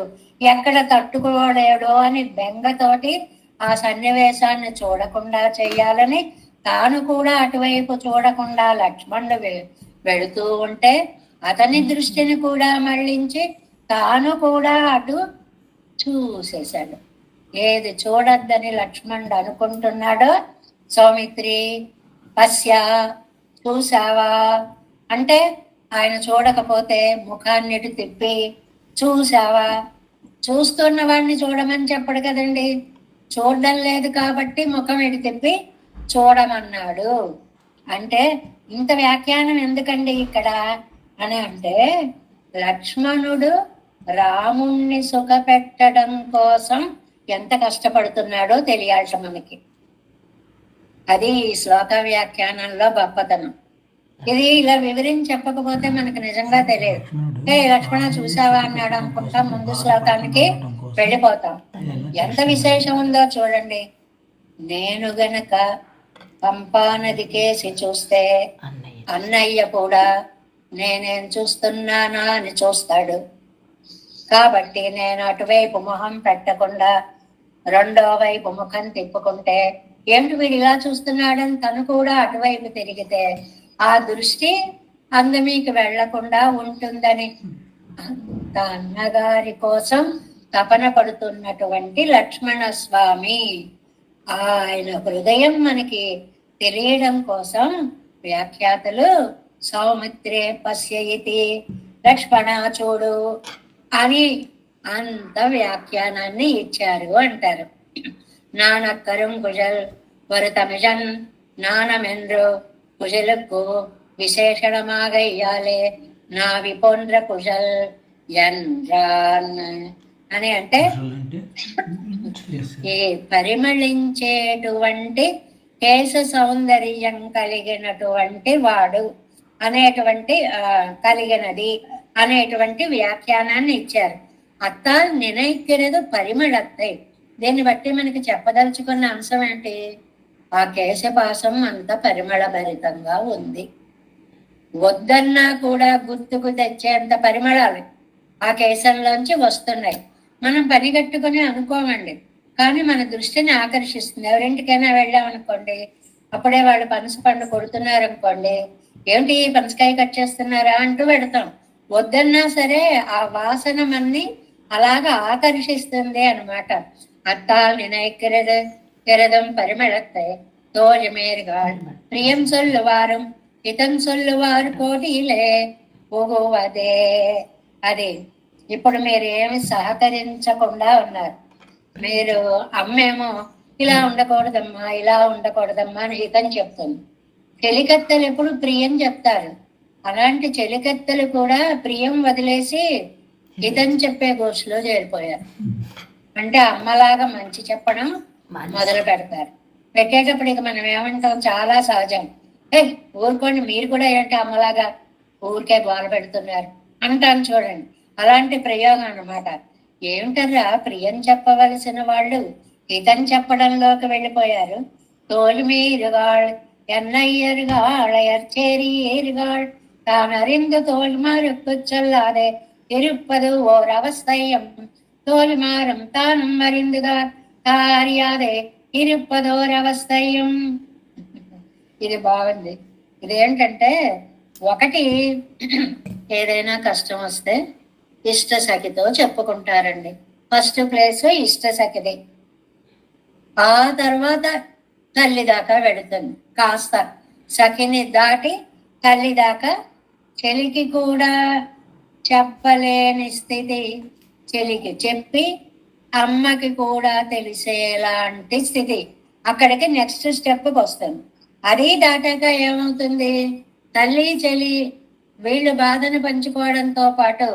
ఎక్కడ తట్టుకోలేడో అని బెంగతోటి ఆ సన్నివేశాన్ని చూడకుండా చెయ్యాలని తాను కూడా అటువైపు చూడకుండా లక్ష్మణుడు వెళుతూ ఉంటే అతని దృష్టిని కూడా మళ్ళించి తాను కూడా అటు చూసేశాడు. ఏది చూడొద్దని లక్ష్మణుడు అనుకుంటున్నాడో సౌమిత్రి పశ్య చూసావా అంటే ఆయన చూడకపోతే ముఖాన్నిటి తిప్పి చూసావా, చూస్తున్న వాడిని చూడమని చెప్పడు కదండి, చూడడం లేదు కాబట్టి ముఖం ఇటు తిప్పి చూడమన్నాడు. అంటే ఇంత వ్యాఖ్యానం ఎందుకండి ఇక్కడ అని అంటే లక్ష్మణుడు రాముణ్ణి సుఖపెట్టడం కోసం ఎంత కష్టపడుతున్నాడో తెలియాల్సి మనకి. అది ఈ శ్లోక వ్యాఖ్యానంలో గొప్పతనం. ఇది ఇలా వివరించి చెప్పకపోతే మనకు నిజంగా తెలియదు. లక్ష్మణ చూసావా అన్నాడు అనుకుంటాం, ముందు శ్లోకానికి వెళ్ళిపోతాం. ఎంత విశేషం ఉందో చూడండి. నేను గనక పంపానది కేసి చూస్తే అన్నయ్య కూడా నేనేం చూస్తున్నానా అని చూస్తాడు. కాబట్టి నేను అటువైపు మొహం పెట్టకుండా రెండో వైపు ముఖం తిప్పుకుంటే ఏమిటి వీడు ఇలా చూస్తున్నాడని తను కూడా అటువైపు తిరిగితే ఆ దృష్టి అందమీకి వెళ్లకుండా ఉంటుందని అంత అన్నగారి కోసం తపన పడుతున్నటువంటి లక్ష్మణ స్వామి ఆయన హృదయం మనకి తెలియడం కోసం వ్యాఖ్యాతలు సౌమిత్రే పశ్యయితి లక్ష్మణ చూడు అని అంత వ్యాఖ్యానాన్ని ఇచ్చారు అంటారు. நாணக்கரும் குழல் ஒரு தமிழன் நாணமென்று குழலுக்கு விசேஷணமாக ఇయ్యాలే నావి పోంద్ర కుశల్ ఎంద్రాన్ అని అంటే ఈ పరిమళించేటువంటి కేశ సౌందర్యం కలిగినటువంటి వాడు అనేటువంటి కలిగినది అనేటువంటి వ్యాఖ్యానాన్ని ఇచ్చారు. అత్తాల్ నినైక్కిరదు పరిమళత్తై. దీన్ని బట్టి మనకి చెప్పదలుచుకున్న అంశం ఏంటి? ఆ కేశపాసం అంత పరిమళ భరితంగా ఉంది. వద్దన్నా కూడా గుర్తుకు తెచ్చేంత పరిమళాలు ఆ కేశంలోంచి వస్తున్నాయి. మనం పని కట్టుకుని అనుకోమండి, కానీ మన దృష్టిని ఆకర్షిస్తుంది. ఎవరింటికైనా వెళ్ళామనుకోండి, అప్పుడే వాళ్ళు పనస పండు కొడుతున్నారు అనుకోండి, ఏమిటి పనసకాయ కట్ చేస్తున్నారా అంటూ పెడతాం. వద్దన్నా సరే ఆ వాసన మన్ని అలాగా ఆకర్షిస్తుంది అనమాట. அத்தால் நினைக்கிறது கிரதம் பரிமளத்தை தோழமேர்கள் பிரியம் சொல்லுவாரும் హితం சொல்லுవారు కోటిలే పోగోవదే. అది ఇప్పుడు మీరు ఏమి సహకరించకుండా ఉన్నారు. మీరు అమ్మేమో ఇలా ఉండకూడదమ్మా ఇలా ఉండకూడదమ్మా అని హితం చెప్తుంది. చెలికత్తెలు ఎప్పుడు ప్రియం చెప్తారు. అలాంటి చెలికత్తెలు కూడా ప్రియం వదిలేసి హితం చెప్పే గోష్లో చేరిపోయారు. అంటే అమ్మలాగా మంచి చెప్పడం మొదలు పెడతారు. పెట్టేటప్పుడు ఇక మనం ఏమంటాం, చాలా సహజం, ఏ ఊరుకోండి, మీరు కూడా ఏంటి అమ్మలాగా ఊరికే గోల పెడుతున్నారు అంటాను చూడండి. అలాంటి ప్రయోగం అన్నమాట. ఏమిటరా ప్రియం చెప్పవలసిన వాళ్ళు హితం చెప్పడంలోకి వెళ్ళిపోయారు. తోలుమీరుగాళ్ ఎన్నయ్యరుగాళ్ ఎర్చేరియరుగాళ్ தான் அறிந்து தோல்மாருக்கு சொல்லாதே இருப்பது ஓர் அவஸ்தையம் தோல்மாறும் தானும் அறிந்துதான் அறியாదే இருப்பదోర్ అవస్థయం. ఇది బాగుంది. ఇదేంటంటే, ఒకటి ఏదైనా కష్టం వస్తే ఇష్ట సఖితో చెప్పుకుంటారండి. ఫస్ట్ ప్లేస్ ఇష్ట సఖిది, ఆ తర్వాత తల్లి దాకా వెళుతుంది. కాస్త సఖిని దాటి తల్లి దాకా. చెలికి కూడా చెప్పలేని స్థితి చెలికి చెప్పి అమ్మకి కూడా తెలిసేలాంటి స్థితి అక్కడికి నెక్స్ట్ స్టెప్కి వస్తుంది. అది దాటాక ఏమవుతుంది, తల్లి చెలి వీళ్ళు బాధను పంచుకోవడంతో పాటు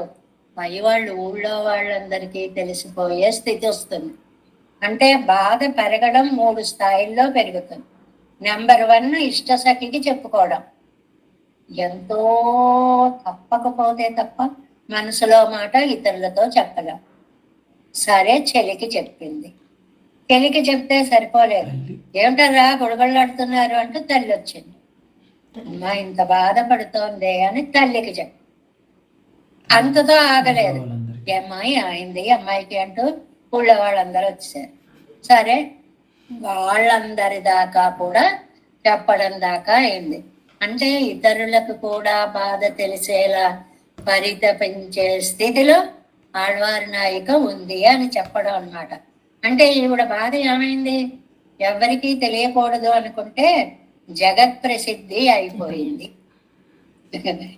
పై వాళ్ళు ఊళ్ళో వాళ్ళందరికీ తెలిసిపోయే స్థితి వస్తుంది. అంటే బాధ పెరగడం 3 స్థాయిల్లో పెరుగుతుంది. నెంబర్ 1 ఇష్టసఖికి చెప్పుకోవడం. ఎంతో తప్పకపోతే తప్ప మనసులో మాట ఇతరులతో చెప్పలేం. సరే, చెలికి చెప్పింది. చెలికి చెప్తే సరిపోలేదు. ఏమిటరా గొడగళ్ళాడుతున్నారు అంటూ తల్లి వచ్చింది. అమ్మా ఇంత బాధపడుతోంది అని తల్లికి చెప్పి, అంతతో ఆగలేదు. అమ్మాయి అయింది అమ్మాయికి అంటూ ఊళ్ళో వాళ్ళందరూ వచ్చారు. సరే, వాళ్ళందరి దాకా కూడా చెప్పడం దాకా అయింది. అంటే ఇతరులకు కూడా బాధ తెలిసేలా పరితపించే స్థితిలో ఆళ్వారి నాయిక ఉంది అని చెప్పడం అన్నమాట. అంటే ఈవిడ బాధ ఏమైంది, ఎవరికీ తెలియకూడదు అనుకుంటే జగత్ ప్రసిద్ధి అయిపోయింది.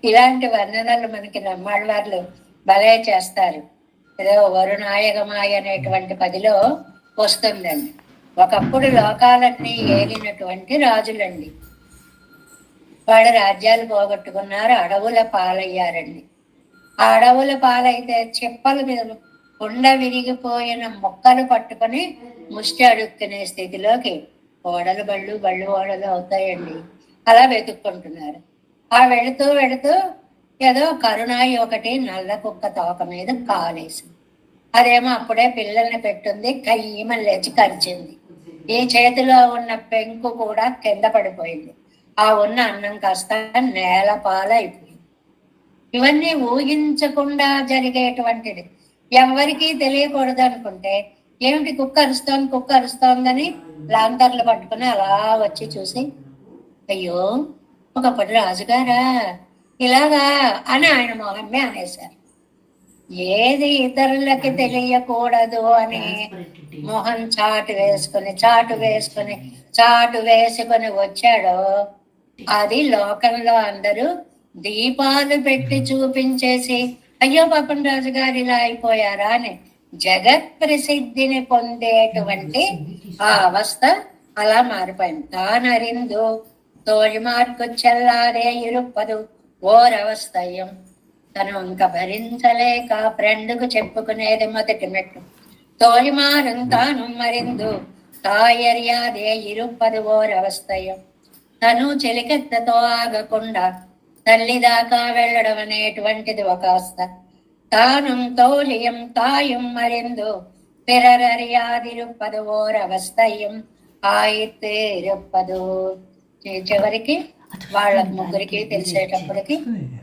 ఇలాంటి వర్ణనలు మనకి నమ్మాళ్వార్లు భలే చేస్తారు. ఏదో వరుణాయగమాయ అనేటువంటి 10లో వస్తుందండి. ఒకప్పుడు లోకాలన్నీ ఏలినటువంటి రాజులండి. వాళ్ళ రాజ్యాలు పోగొట్టుకున్నారు, అడవుల పాలయ్యారండి. ఆ అడవుల పాలైతే చెప్పల మీద కొండ విరిగిపోయిన మొక్కలు పట్టుకొని ముష్టి అడుక్కునే స్థితిలోకి ఓడలు బళ్ళు ఓడలు అవుతాయండి. అలా వెతుక్కుంటున్నారు. ఆ వెళుతూ వెళుతూ ఏదో కరుణాయి ఒకటి నల్ల కుక్క తోక మీద కాలేసింది. అదేమో అప్పుడే పిల్లల్ని పెట్టుంది, కయ్యమని లేచి కరిచింది. ఈ చేతిలో ఉన్న పెంకు కూడా కింద పడిపోయింది. ఆ ఉన్న అన్నం కాస్త నేల పాలైపోయింది. ఇవన్నీ ఊహించకుండా జరిగేటువంటిది. ఎవరికీ తెలియకూడదు అనుకుంటే ఏమిటి, కుక్క అరుస్తోందని లాంతర్లు పట్టుకుని అలా వచ్చి చూసి, అయ్యో ఒకప్పుడు రాజుగారా ఇలాగా అని ఆయన మొహమ్మే అనేశారు. ఏది ఇతరులకి తెలియకూడదు అని మొహం చాటు వేసుకొని వచ్చాడో అది లోకంలో అందరూ దీపాలు పెట్టి చూపించేసి అయ్యో పాపం రాజుగారు ఇలా అయిపోయారా అని జగత్ ప్రసిద్ధిని పొందేటువంటి ఆ అవస్థ అలా మారిపోయింది. తానరిందు తోழிమార్కు చెల్లారే ఇరుప్పదు ఓరవస్థయం. తను ఇంకా భరించలేక ఫ్రెండ్కు చెప్పుకునేది మొదటి మెట్టు. తోழிమారం తాను మరిందు తాయర్యాదే ఇరుప్పదు ఓరవస్థయం. తను చెలికెత్తతో ఆగకుండా తల్లి దాకా వెళ్ళడం అనేటువంటిది ఒక అవస్థ. తానం తోలియం తాయం మరిందు పిరరర్యాదిరుప్పదు ఓరవస్థయం ఆయిత్తేరుప్పదు. చివరికి వాళ్ళ ముగ్గురికి తెలిసేటప్పటికి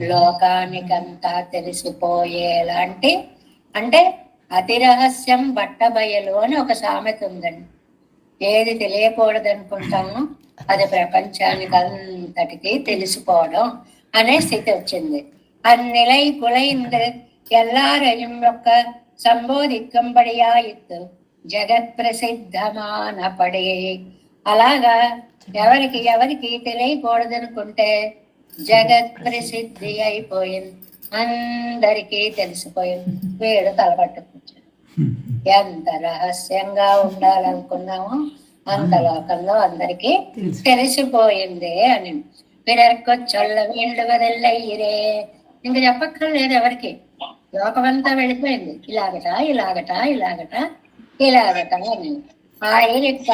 లోకానికంతా తెలిసిపోయేలాంటి, అంటే అతి రహస్యం బట్టబయలు అని ఒక సామెత ఉందండి. ఏది తెలియకూడదు అనుకుంటామో అది ప్రపంచానికి అంతటికీ తెలిసిపోవడం అనే స్థితి వచ్చింది. అన్నిలై కులైంది ఎల్లారయం యొక్క సంబోధికంబడియాయిత్తు జగత్ ప్రసిద్ధమానపడే. అలాగా ఎవరికి తెలియకూడదనుకుంటే జగత్ ప్రసిద్ధి అయిపోయింది, అందరికీ తెలిసిపోయింది. వీడు తలపట్టు కూర్చొని ఎంత రహస్యంగా ఉండాలనుకున్నామో అంత లోకంలో అందరికీ తెలిసిపోయింది అని. పిరర్కొచ్చొల్ల వీళ్ళు వదిల్లయ్యిరే. ఇంక చెప్పక్కర్లేదు ఎవరికి, లోకమంతా వెళ్ళిపోయింది. ఇలాగట అని ఆయన యొక్క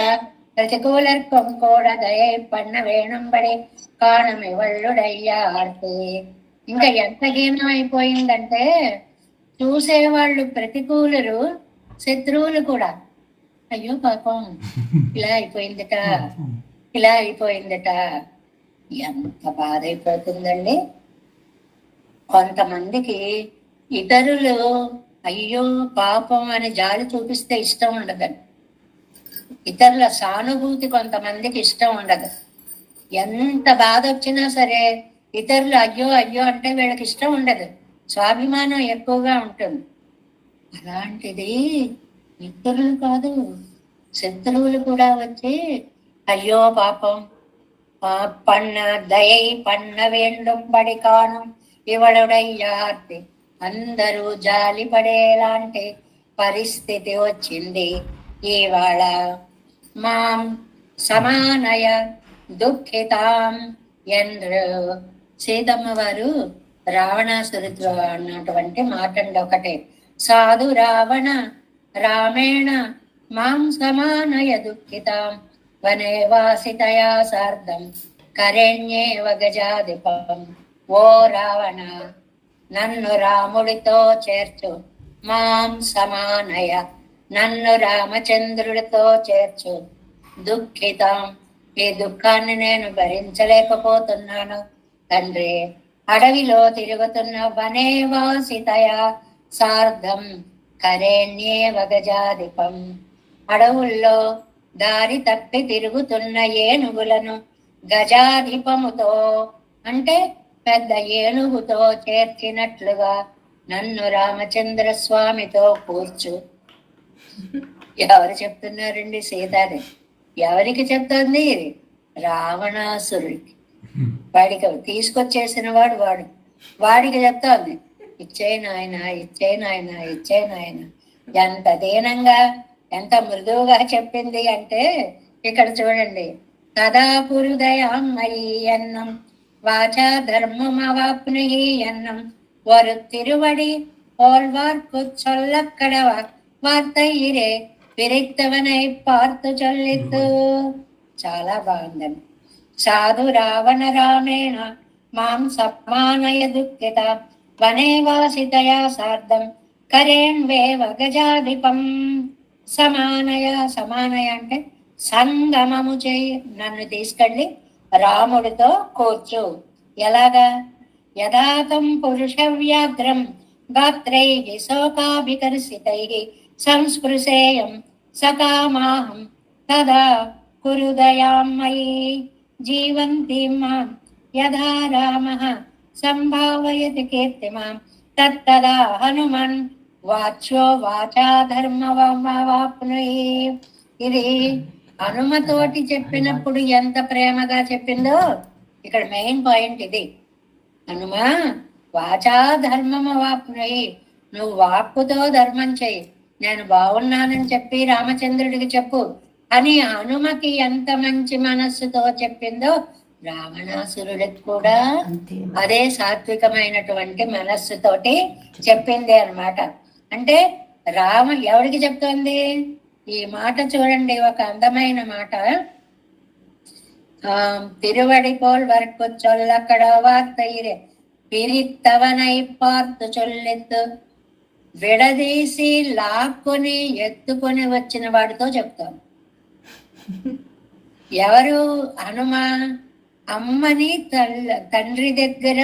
ప్రతికూలర్కం కూడా దయ పన్న వేణంబడి కాణమి వల్లుడయ్యార్తే. ఇంకా ఎంత హీనమైపోయిందంటే చూసేవాళ్ళు ప్రతికూలురు, శత్రువులు కూడా అయ్యో పాపం ఇలా అయిపోయిందట, ఇలా అయిపోయిందట. ఎంత బాధ అయిపోతుందండి. కొంతమందికి ఇతరులు అయ్యో పాపం అని జాలి చూపిస్తే ఇష్టం ఉండదండి. ఇతరుల సానుభూతి కొంతమందికి ఇష్టం ఉండదు. ఎంత బాధ వచ్చినా సరే ఇతరులు అయ్యో అయ్యో అంటే వీళ్ళకి ఇష్టం ఉండదు, స్వాభిమానం ఎక్కువగా ఉంటుంది. అలాంటిది మిత్రులు కాదు, శత్రువులు కూడా వచ్చి అయ్యో పాపం పన్న దయై పన్న వేండం పడి కాను ఇవడుడయ్యార్తి, అందరూ జాలి పడేలాంటి పరిస్థితి వచ్చింది ఇవాళ. మాం సమానయ దుఃఖితాం ఎంద్రు. సీతమ్మ వారు రావణాసురుడు అన్నటువంటి మాటండి ఒకటే. సాధు రావణ రామేణ మాం సమానయ దుఃఖితాం వనే వాసితయా సార్ధం కరణ్యేవ గజాధిపం. ఓ రావణ, నన్ను రాముడితో చేర్చు, మాం సమానయ, నన్ను రామచంద్రుడితో చేర్చు. దుఃఖితం, ఈ దుఃఖాన్ని నేను భరించలేకపోతున్నాను తండ్రి. అడవిలో తిరుగుతున్న వనేవాసితయా సార్ధం కరేణ్యేవ గజాధిపం. అడవుల్లో దారి తప్పి తిరుగుతున్న ఏనుగులను గజాధిపముతో అంటే పెద్ద ఏనుగుతో చేర్చినట్లుగా నన్ను రామచంద్ర స్వామితో కూర్చు. ఎవరు చెప్తున్నారండి? సీతాదేవి. ఎవరికి చెప్తుంది? రావణాసురుడికి. వాడికి తీసుకొచ్చేసిన వాడు వాడికి చెప్తోంది, ఇచ్చే నాయన, ఇచ్చే నాయన, ఇచ్చే నాయన. ఎంత దీనంగా, ఎంత మృదువుగా చెప్పింది అంటే ఇక్కడ చూడండి. తదా పురుదయామయీ ఎన్నం వాచా ధర్మమవాప్నుహి ఎన్నం ஒரு திருவடி போல்வார்க்கு சொல்லக்கடவ వార్తయిరే విరిక్తవనై పార్తు చొల్లిత్తు. చాలా బాగుందండి. సాధు రావణ రామేణ మాం సమానయ దుఃఖిత వనే వాసితయా సార్ధం కరేణ్వేవ గజాధిపం. సమానయ, సమానయ అంటే సంగమము చేయి, నన్ను తీసుకెళ్ళి రాముడితో కూర్చు. ఎలాగా? యథాతం పురుష వ్యాఘ్రం గాత్రై శోకాభికర్షితై సంస్పృశేయం సకామాహం తదా కురుదయామయీ జీవంతి మాం యథా రామః సంభావయతి కీర్తిమాం తత్తదా హనుమన్ వాచ్యో వాచా ధర్మవాప్నుయి. ఇది హనుమతోటి చెప్పినప్పుడు ఎంత ప్రేమగా చెప్పిందో ఇక్కడ మెయిన్ పాయింట్ ఇది. హనుమా వాచా ధర్మమవాప్నుయి, నువ్వు వాక్కుతో ధర్మం చెయ్యి, నేను బాగున్నానని చెప్పి రామచంద్రుడికి చెప్పు అని హనుమకి ఎంత మంచి మనస్సుతో చెప్పిందో రావణాసురుడికి కూడా అదే సాత్వికమైనటువంటి మనస్సుతోటి చెప్పింది అన్నమాట. అంటే ఎవరికి చెప్తోంది ఈ మాట? చూడండి, ఒక అందమైన మాట. తిరువడి పోల్ వరకు చొల్లక్కడ వార్తయిరే పిరిత్తవనై పార్తు చొల్లెత్తు. విడదీసి లాక్కొని ఎత్తుకొని వచ్చిన వాడితో చెప్తాను. ఎవరు? హనుమ. అమ్మని తండ్రి దగ్గర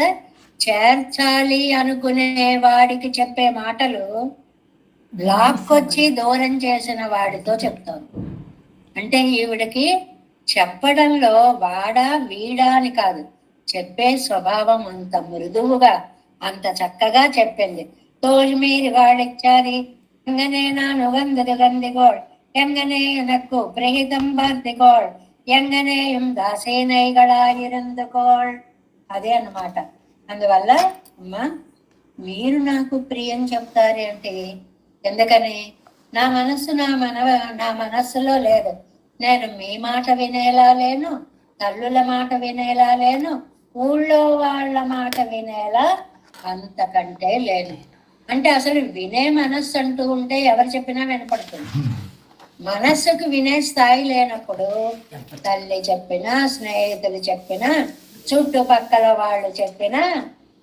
చేర్చాలి అనుకునే వాడికి చెప్పే మాటలు లాక్కొచ్చి దూరం చేసిన వాడితో చెప్తాను. అంటే ఈవిడికి చెప్పడంలో వాడా వీడా అని కాదు, చెప్పే స్వభావం అంత మృదువుగా, అంత చక్కగా చెప్పింది. తోజ్మీరి వాడిచ్చారి ఎంగనే నాను గంధదు గందిగోళ్ ఎంగనే ఎనక్కు ప్రహితం బార్దిగోళ్ ఎంగనేయం దాసేనైగళాయిరందుకోళ్. అదే అన్నమాట. అందువల్ల అమ్మా మీరు నాకు ప్రియం చెప్తారు అంటే ఎందుకని? నా మనస్సులో లేదు. నేను మీ మాట వినేలా లేను, తల్లుల మాట వినేలా లేను, ఊళ్ళో వాళ్ళ మాట వినేలా అంతకంటే లేను. అంటే అసలు వినే మనస్సు అంటూ ఉంటే ఎవరు చెప్పినా వినపడుతుంది. మనస్సుకు వినే స్థాయి లేనప్పుడు తల్లి చెప్పినా, స్నేహితులు చెప్పినా, చుట్టుపక్కల వాళ్ళు చెప్పినా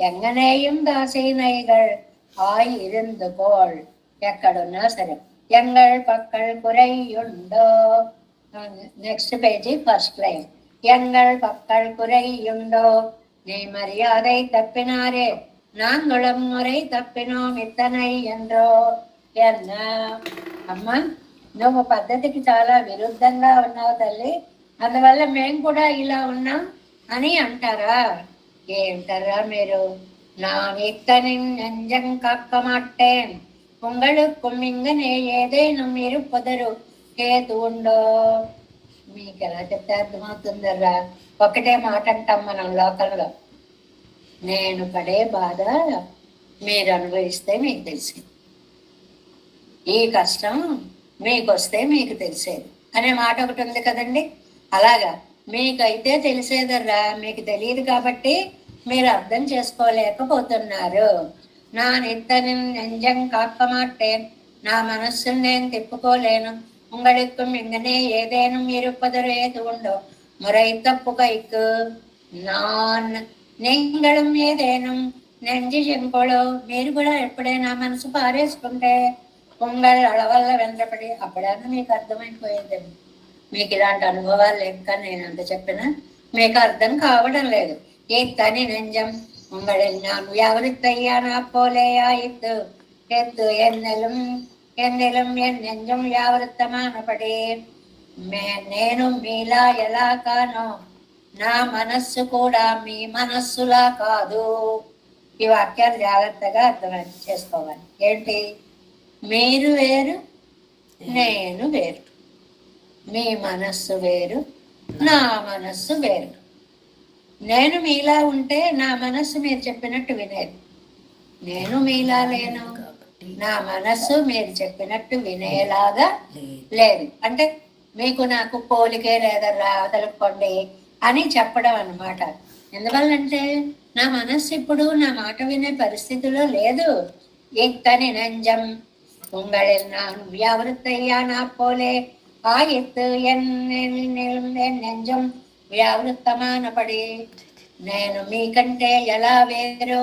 ఎంగనేయం దాసీనైగల్ ఆయి ఇరుందుకోల్, ఎక్కడున్నా సరే ఎంగళ్ పక్కల్ కురైయుండో. Next page first line. ఎంగళ్ పక్కల్ కురైయుండో, நீ மரியாதை தப்பினாரே நாங்களும் முறை தப்பினோம் இத்தனை என்றோ. ఎన్న అమ్మ, నువ్వు పద్ధతికి చాలా విరుద్ధంగా ఉన్నావు తల్లి, అందువల్ల మేము కూడా ఇలా ఉన్నాం అని అంటారా? ఏంటారా మీరు? நான் இத்தனின் நெஞ்சம் காக்க மாட்டேன், உங்களுக்கும் இங்கనే ఏదైనా இருப்பதరు కేతు ఉండో. మీకు ఎలా చెప్తే అర్థమవుతుందర్రా? ఒకటే మాట అంటాం మనం లోకల్లో, నేను పడే బాధ మీరు అనుభవిస్తే మీకు తెలిసింది, ఈ కష్టం మీకు వస్తే మీకు తెలిసేది అనే మాట ఒకటి ఉంది కదండి. అలాగా మీకైతే తెలిసేదర్రా, మీకు తెలియదు కాబట్టి మీరు అర్థం చేసుకోలేకపోతున్నారు. నా నిత్తని నెంజం కాకమాట్టేన్, నా మనస్సును నేను తిప్పుకోలేను. உங்களுக்கு இங்கனே ஏதேனும் இருப்பதொரு ஏது உண்டோ, முறை தப்பு கைக்கு நான் நீங்களும் ఏదేనుం నెంజి చెంకోలో, మీరు కూడా ఎప్పుడైనా మనసు పారేసుకుంటే పొంగల్ అడవల్ల వెంటపడి అప్పుడైనా మీకు అర్థమైపోయేదండి. మీకు ఇలాంటి అనుభవాలు లేక నేను అంత చెప్పినా మీకు అర్థం కావడం లేదు. ఈ తని నెంజం உங்களில் நான் வியாவருத்தையானா போலேயாயித்து எத்து என்னிலும் என் நெஞ்சம் వ్యావృత్తమానపడి నేను మీలా ఎలా కానో నా మనస్సు కూడా మీ మనస్సులా కాదు. ఈ వాక్యాలు జాగ్రత్తగా అర్థం చేసుకోవాలి. ఏంటి? మీరు వేరు, నేను వేరు, మీ మనస్సు వేరు, నా మనస్సు వేరు. నేను మీలా ఉంటే నా మనస్సు మీరు చెప్పినట్టు వినేది, నేను మీలా లేను, నా మనస్సు మీరు చెప్పినట్టు వినేలాగా లేదు. అంటే మీకు నాకు పోలికే లేదర్రా తెలుపుకోండి అని చెప్పడం అన్నమాట. ఎందువల్లంటే నా మనస్సు ఇప్పుడు నా మాట వినే పరిస్థితిలో లేదు. ఇత్తని నెంజం உங்களில் நான் வியாவிருத்தையானா போலே ஆயித்து என் நெஞ்சం వ్యావృత్తమానపడి నేను మీకంటే ఎలా వేరు,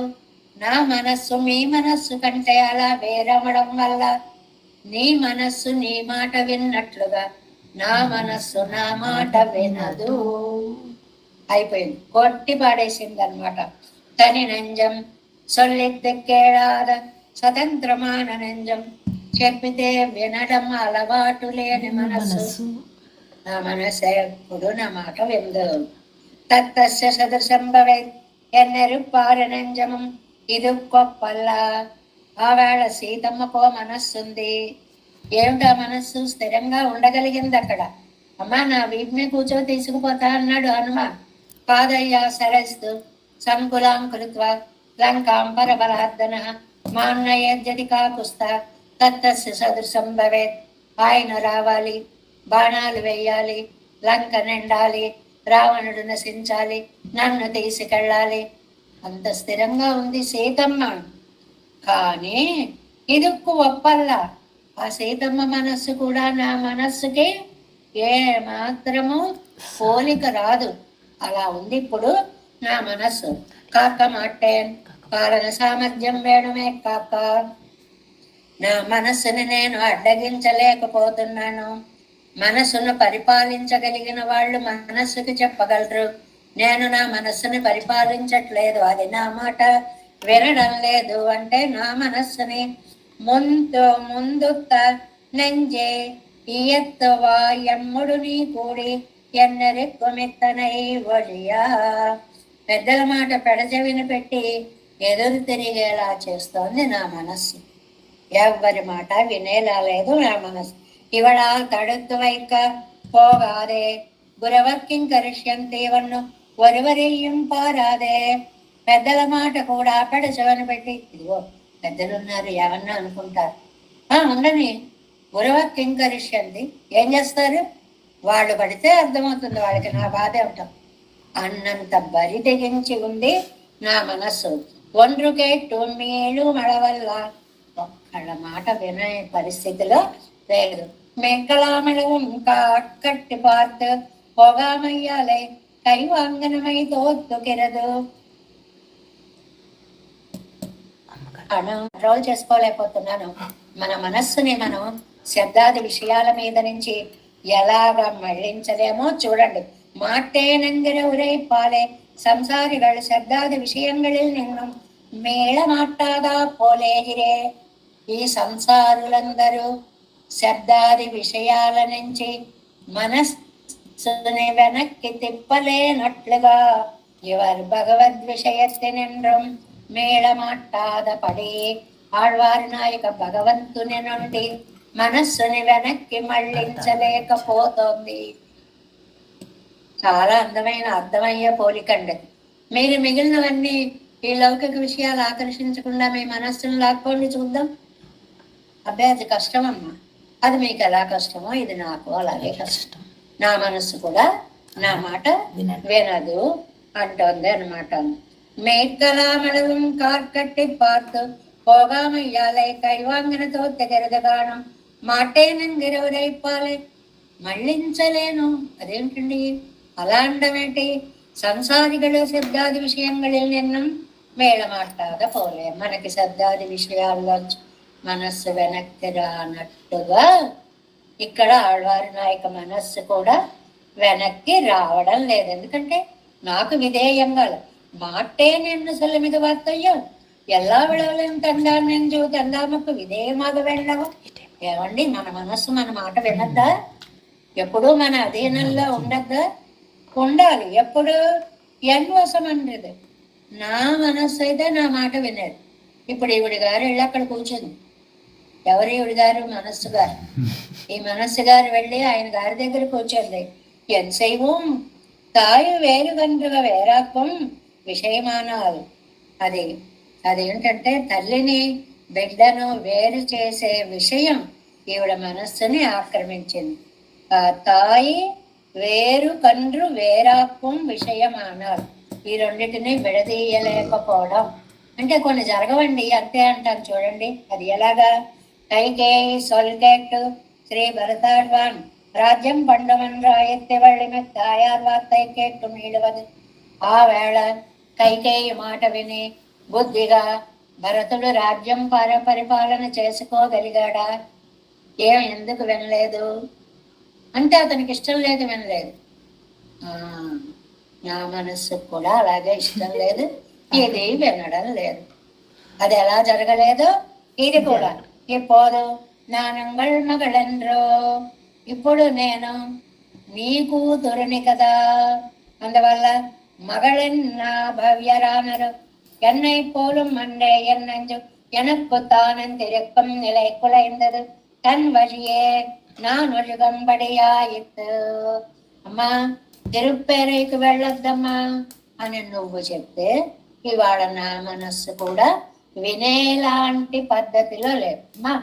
నా మనస్సు మీ మనస్సు కంటే అలా వేరవడం వల్ల నీ మనస్సు నీ మాట విన్నట్లుగా నా మనస్సు నా మాట వినదు. అయిపోయింది, కొట్టి పాడేసింది అనమాట. తని నెంజం సొల్లిద్దు కేళాద స్వతంత్రమాన నెంజం, చెప్పితే వినడం అలవాటు లేని మనస్సు నా మనసు ఎప్పుడు నా మాట విందు. తత్తస్య సదృశం భవేత్ ఎన్నెరుప్పారి నెంజమం ఇది కొప్పల్ల. ఆవేళ సీతమ్మకో మనస్సుంది. ఏమిటా మనస్సు? స్థిరంగా ఉండగలిగింది అక్కడ. అమ్మా నా వీటిని కూర్చో తీసుకుపోతా అన్నాడు హనుమ. పాదయ్య సరస్తు సంకులాం కృత్వా లంకాం పరబలార్దన మాన్నయజ్జతి కాకుస్తా తత్తస్య సదృశం భవేత్. ఆయన రావాలి, బాణాలు వేయాలి, లంక నిండాలి, రావణుడు నశించాలి, నన్ను తీసుకెళ్ళాలి. అంత స్థిరంగా ఉంది సీతమ్మ. కానీ ఇదుక్కు ఒప్పల్ల. ఆ సీతమ్మ మనస్సు కూడా నా మనస్సుకి ఏ మాత్రము పోలిక రాదు. అలా ఉంది ఇప్పుడు నా మనస్సు. కాక మాట్టేన్ పాలన సామర్థ్యం వేయడమే కాక నా మనస్సుని నేను అడ్డగించలేకపోతున్నాను. మనస్సును పరిపాలించగలిగిన వాళ్ళు మనస్సుకి చెప్పగలరు, నేను నా మనస్సుని పరిపాలించట్లేదు, అది నా మాట వినడం లేదు అంటే నా మనస్సుని ముందు నెంజే ఇయత్తువా ఎమ్ముడు నీ కూడి ఎన్నరెక్కుమెత్తనై ఒడియా. పెద్దల మాట పెడచెవిని పెట్టి ఎదురు తిరిగేలా చేస్తోంది నా మనస్సు. ఎవ్వరి మాట వినేలా లేదు నా మనస్సు. ಇವಳ ತಡುತ್ತು ವೈಕ ಹೋಗಾದೆ గురవక్కింకరిష్యంతేవన్ను ఒరువరెయ్యం పారాదే. పెద్దల మాట కూడా పెడచెవిని పెట్టి, ఇదిగో పెద్దలున్నారు ఏమన్నా అనుకుంటారు, ఉండని గురవక్కింకరిష్యంతి. ఏం చేస్తారు? వాళ్ళు పడితే అర్థమవుతుంది వాళ్ళకి నా బాధ ఉంటాం అన్నంత బరి తెగించి ఉంది నా మనస్సు. ఒండ్రు కేట్టు మీళ్ళు మడవల్ల ఒక్కళ్ళ మాట వినే పరిస్థితిలో లేదు. மேற்கலாமளவும் காட்கட்டு பார்த்து போகாமையாலே கைவாங்கனமை తోత్తుకెరదు. కంట్రోల్ చేసుకోలేకపోతున్నాను. మన మనస్సుని మనం శబ్దాది విషయాల మీద నుంచి ఎలాగా మళ్లించలేమో చూడండి. మాట్టేనంగిర ఉరైపాలే సంసారిகள் శబ్దాది విషయంகளில் నిన్నం మేళమాట్టాదా పోలేగిరే. ఈ సంసారులందరూ శబ్దాది విషయాల నుంచి మనస్సుని వెనక్కి తిప్పలేనట్లుగా ఇవర్ భగవద్ విషయత్తినెండ్రం మేళమాట్టాద పడి ఆళ్వారి నాయక భగవంతుని నుండి మనస్సుని వెనక్కి మళ్లించలేకపోతోంది. చాలా అందమైన అర్థమయ్యే పోలికండి. మీరు మిగిలినవన్నీ ఈ లౌకిక విషయాలు ఆకర్షించకుండా మీ మనస్సును లాక్కోండి చూద్దాం. అబ్బాయి అది కష్టం అమ్మా, అది మీకు ఎలా కష్టమో ఇది నాకు అలాగే కష్టం. నా మనస్సు కూడా నా మాట వినదు అంటోంది అనమాట. మేట్కలామళవం కార్కట్టి పార్తు పోగామయ్యాలే కైవాంగనతో తెగరదగానం మాటేనంగిరవరైపాలే మళ్ళించలేను. అదేమిటండి అలా అండమేంటి? సంసారిಗಳು శబ్దాది విషయంలో నిన్నం మేళమాటాద పోలే. మనకి శబ్దాది విషయాల్లో మనస్సు వెనక్కి రానట్టుగా ఇక్కడ ఆళ్వారి నాయక మనస్సు కూడా వెనక్కి రావడం లేదు. ఎందుకంటే నాకు విధేయంగా మాటే నిన్ను సెల్లమిద వార్తయ్యో ఎలా విడవలేం తండా నెంజు తండామకు విధేయమాగ వెళ్ళవు. ఏమండి మన మనస్సు మన మాట వినద్దా? ఎప్పుడు మన అధీనంలో ఉండద్దా? ఉండాలి. ఎప్పుడు ఎన్వసం అనేది నా మనస్సు అయితే నా మాట వినేది. ఇప్పుడు ఈవిడి గారు వెళ్ళి అక్కడ కూర్చుంది. ఎవరు ఈవిడి గారు? మనస్సు గారు. ఈ మనస్సు గారు వెళ్ళి ఆయన గారి దగ్గర కూర్చోండి. ఎంతసేవం తాయి వేరు గంటగ వేరాత్వం విషయమానాలు. అదేంటంటే తల్లిని బిడ్డను వేరు చేసే విషయం ఈవిడ మనస్సుని ఆక్రమించింది. తాయి వేరు కండ్రు వేరాత్వం విషయమానాలు. ఈ రెండింటిని విడదీయలేకపోవడం అంటే కొన్ని జరగవండి అంతే అంటాను చూడండి. అది ఎలాగా? కైకేయి సొల్కెట్టు శ్రీ భరతాழ்வான் రాజ్యం పండవన్ రాయెత్తి వళ్ళిమె తాయార్ వార్తై కేట్టు మీడువది. ఆ వేళ కైకేయి మాట విని బుద్ధిగా భరతుడు రాజ్యం పరిపాలన చేసుకోగలిగాడా? ఎందుకు వినలేదు అంటే అతనికి ఇష్టం లేదు, వినలేదు. నా మనస్సుకు కూడా అలాగే ఇష్టం లేదు, ఇది వినడం లేదు. అది ఎలా జరగలేదో ఇది కూడా. ఇప్పుడు నానంగళ్ మగళండ్రో, ఇప్పుడు నేను నీ కూతురుని కదా, అందువల్ల மகளென்ன பவ்யரானரு என்னை போலும் அன்றே என்னஞ்சு எனக்கு தானந்திருக்கும் நிலை குலைந்தது தன் வழியே நான் ఒழுగంబడియాయితు. అమ్మా తిరుపేరైకి వెళ్ళొద్దమ్మా అని నువ్వు చెప్తే ఇవాళ నా మనస్సు కూడా వినేలాంటి పద్ధతిలో లేదు. అమ్మా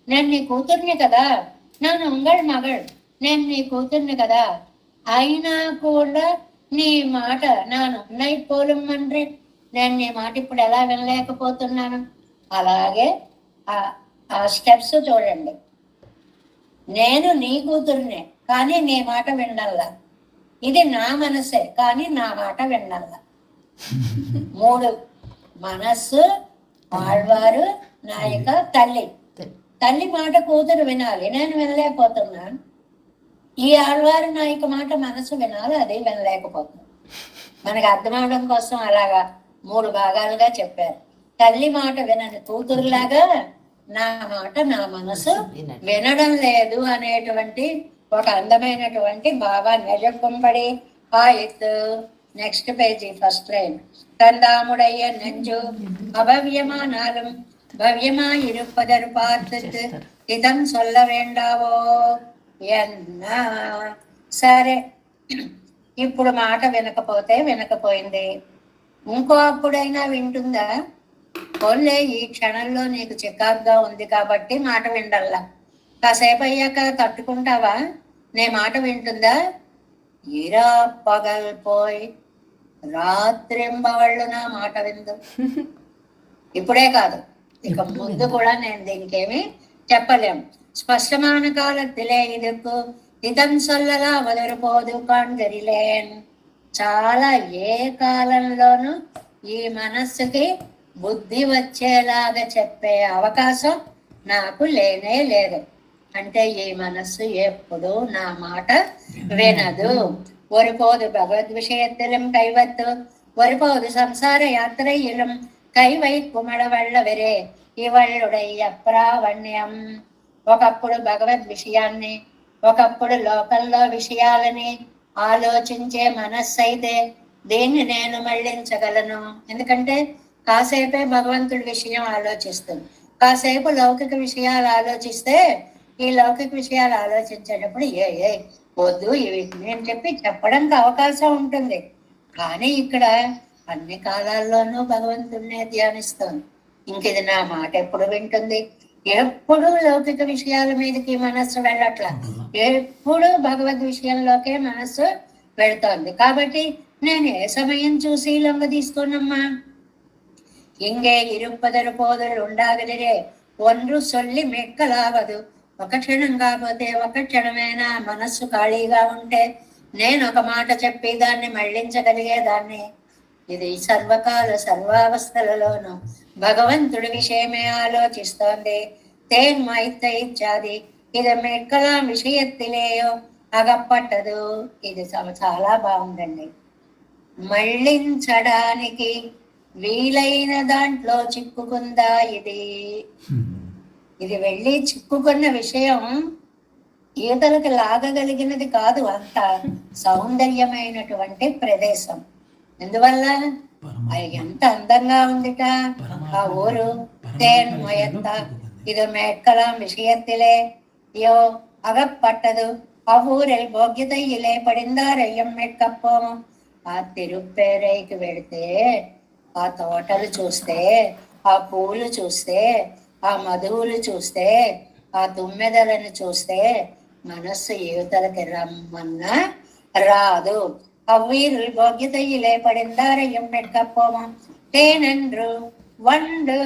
నేను నీ కూతుర్ని కదా, నేను ఉంగళ్ మగళ్, నేను నీ కూతుర్ని కదా, అయినా కూడా నీ మాట నాను ఉన్నై పోలం అంటే నేను నీ మాట ఇప్పుడు ఎలా వినలేకపోతున్నాను. అలాగే ఆ స్టెప్స్ చూడండి. నేను నీ కూతురునే కానీ నీ మాట వినల్లా. ఇది నా మనసే కానీ నా మాట వినల్లా. 3 మనస్సు, ఆళ్వారు, నాయక, తల్లి. తల్లి మాట కూతురు వినాలి, నేను వినలేకపోతున్నాను. ఈ ఆళ్వారు నాయక మాట మనసు వినాలి, అది వినలేకపోతుంది. మనకు అర్థమవడం కోసం అలాగా 3 భాగాలుగా చెప్పారు. తల్లి మాట వినని కూతురులాగా నా మాట నా మనసు వినడం లేదు అనేటువంటి ఒక అందమైనటువంటి భావాన్ని ఎజొక్కుంపడి ఆయిత్. Next page first line. தந்தாமுடைய நெஞ்சு அபவ்யமானாலும் பவ்யமா இருப்பதர் பார்த்து இதம் சொல்ல வேண்டாவோ ఎన్న. సరే ఇప్పుడు మాట వినకపోతే వినకపోయింది, ఇంకో అప్పుడైనా వింటుందా? పోన్లే ఈ క్షణంలో నీకు చికాకుగా ఉంది కాబట్టి మాట విండల్లా, కాసేపు అయ్యాక తట్టుకుంటావా? నే మాట వింటుందా? ఇరా పగల్పోయి రాత్రింబవళ్ళు నా మాట విందు. ఇప్పుడే కాదు ఇక ముందు కూడా నేను దీనికి ఏమి చెప్పలేము. ஸ்பஷ்டமான காலத்திலே இதுக்கு இதம் சொல்லலாம் వదిలిపోదు కాంగరిలేన్. చాలా ఏ కాలంలోనూ ఈ మనస్సుకి బుద్ధి వచ్చేలాగా చెప్పే అవకాశం నాకు లేనే లేదు. అంటే ఈ మనస్సు ఎప్పుడు నా మాట వినదు. ஒருபோது பகவத் விஷயத்திலும் கைவத்து ஒருபோது సంసార యాత్రయిலும் కైవై కుమడవళ్ళవరే ఇవళ్ళుడయ్య ప్రావణ్యం. ఒకప్పుడు భగవద్ విషయాన్ని, ఒకప్పుడు లోకల్లో విషయాలని ఆలోచించే మనస్సు అయితే దీన్ని నేను మళ్ళించగలను. ఎందుకంటే కాసేపే భగవంతుడి విషయం ఆలోచిస్తుంది, కాసేపు లౌకిక విషయాలు ఆలోచిస్తే ఈ లౌకిక విషయాలు ఆలోచించేటప్పుడు ఏ వద్దు ఇవి నేను చెప్పడానికి అవకాశం ఉంటుంది. కానీ ఇక్కడ అన్ని కాలాల్లోనూ భగవంతుడినే ధ్యానిస్తోంది. ఇంక ఇది నా మాట ఎప్పుడు వింటుంది? ఎప్పుడు లౌకిక విషయాల మీదకి మనస్సు వెళ్ళట్లా, ఎప్పుడు భగవద్ విషయంలోకే మనస్సు వెళ్తోంది. కాబట్టి నేను ఏ సమయం చూసి లొంగ తీసుకోనమ్మా. ఇంగే ఇరుప్పదరు పోదలు ఉండాగలిరే ఒన్రు సొల్లి మెక్కలాగదు. ఒక క్షణం కాకపోతే ఒక క్షణమైనా మనస్సు ఖాళీగా ఉంటే నేను ఒక మాట చెప్పి దాన్ని మళ్లించగలిగేదాన్ని. ఇది సర్వకాల సర్వావస్థలలోనూ భగవంతుడి విషయమే ఆలోచిస్తోంది. తేన్ మైత్త ఇచ్చాది ఇది మెక్కలా విషయత్తిలేయో అగప్పట్టదు. ఇది చాలా బాగుందండి. మళ్లించడానికి వీలైన దాంట్లో చిక్కుకుందా ఇది? ఇది వెళ్ళి చిక్కుకున్న విషయం ఈతలకు లాగగలిగినది కాదు. అంత సౌందర్యమైనటువంటి ప్రదేశం. ఎందువల్ల ఎంత అందంగా ఉందిట ఆ ఊరు. తేన్ మొయత్త ఇది మెక్కలం విషయత్తిలే யோ அகப்பட்டது அவ்வூரில் போக்கியதையிலே పడిందారయ్యం మెక్కపోము. ఆ తిరుపేరైకి వెళితే ఆ తోటలు చూస్తే, ఆ పూలు చూస్తే, ఆ మధువులు చూస్తే, ఆ తుమ్మెదలను చూస్తే మనస్సు యువతలకి రమ్మన్నా రాదు. అవ్వీరు భోగ్యతయిలే పడిందారయ్యం మెక్కపోము. తేనెండ్రు వండు,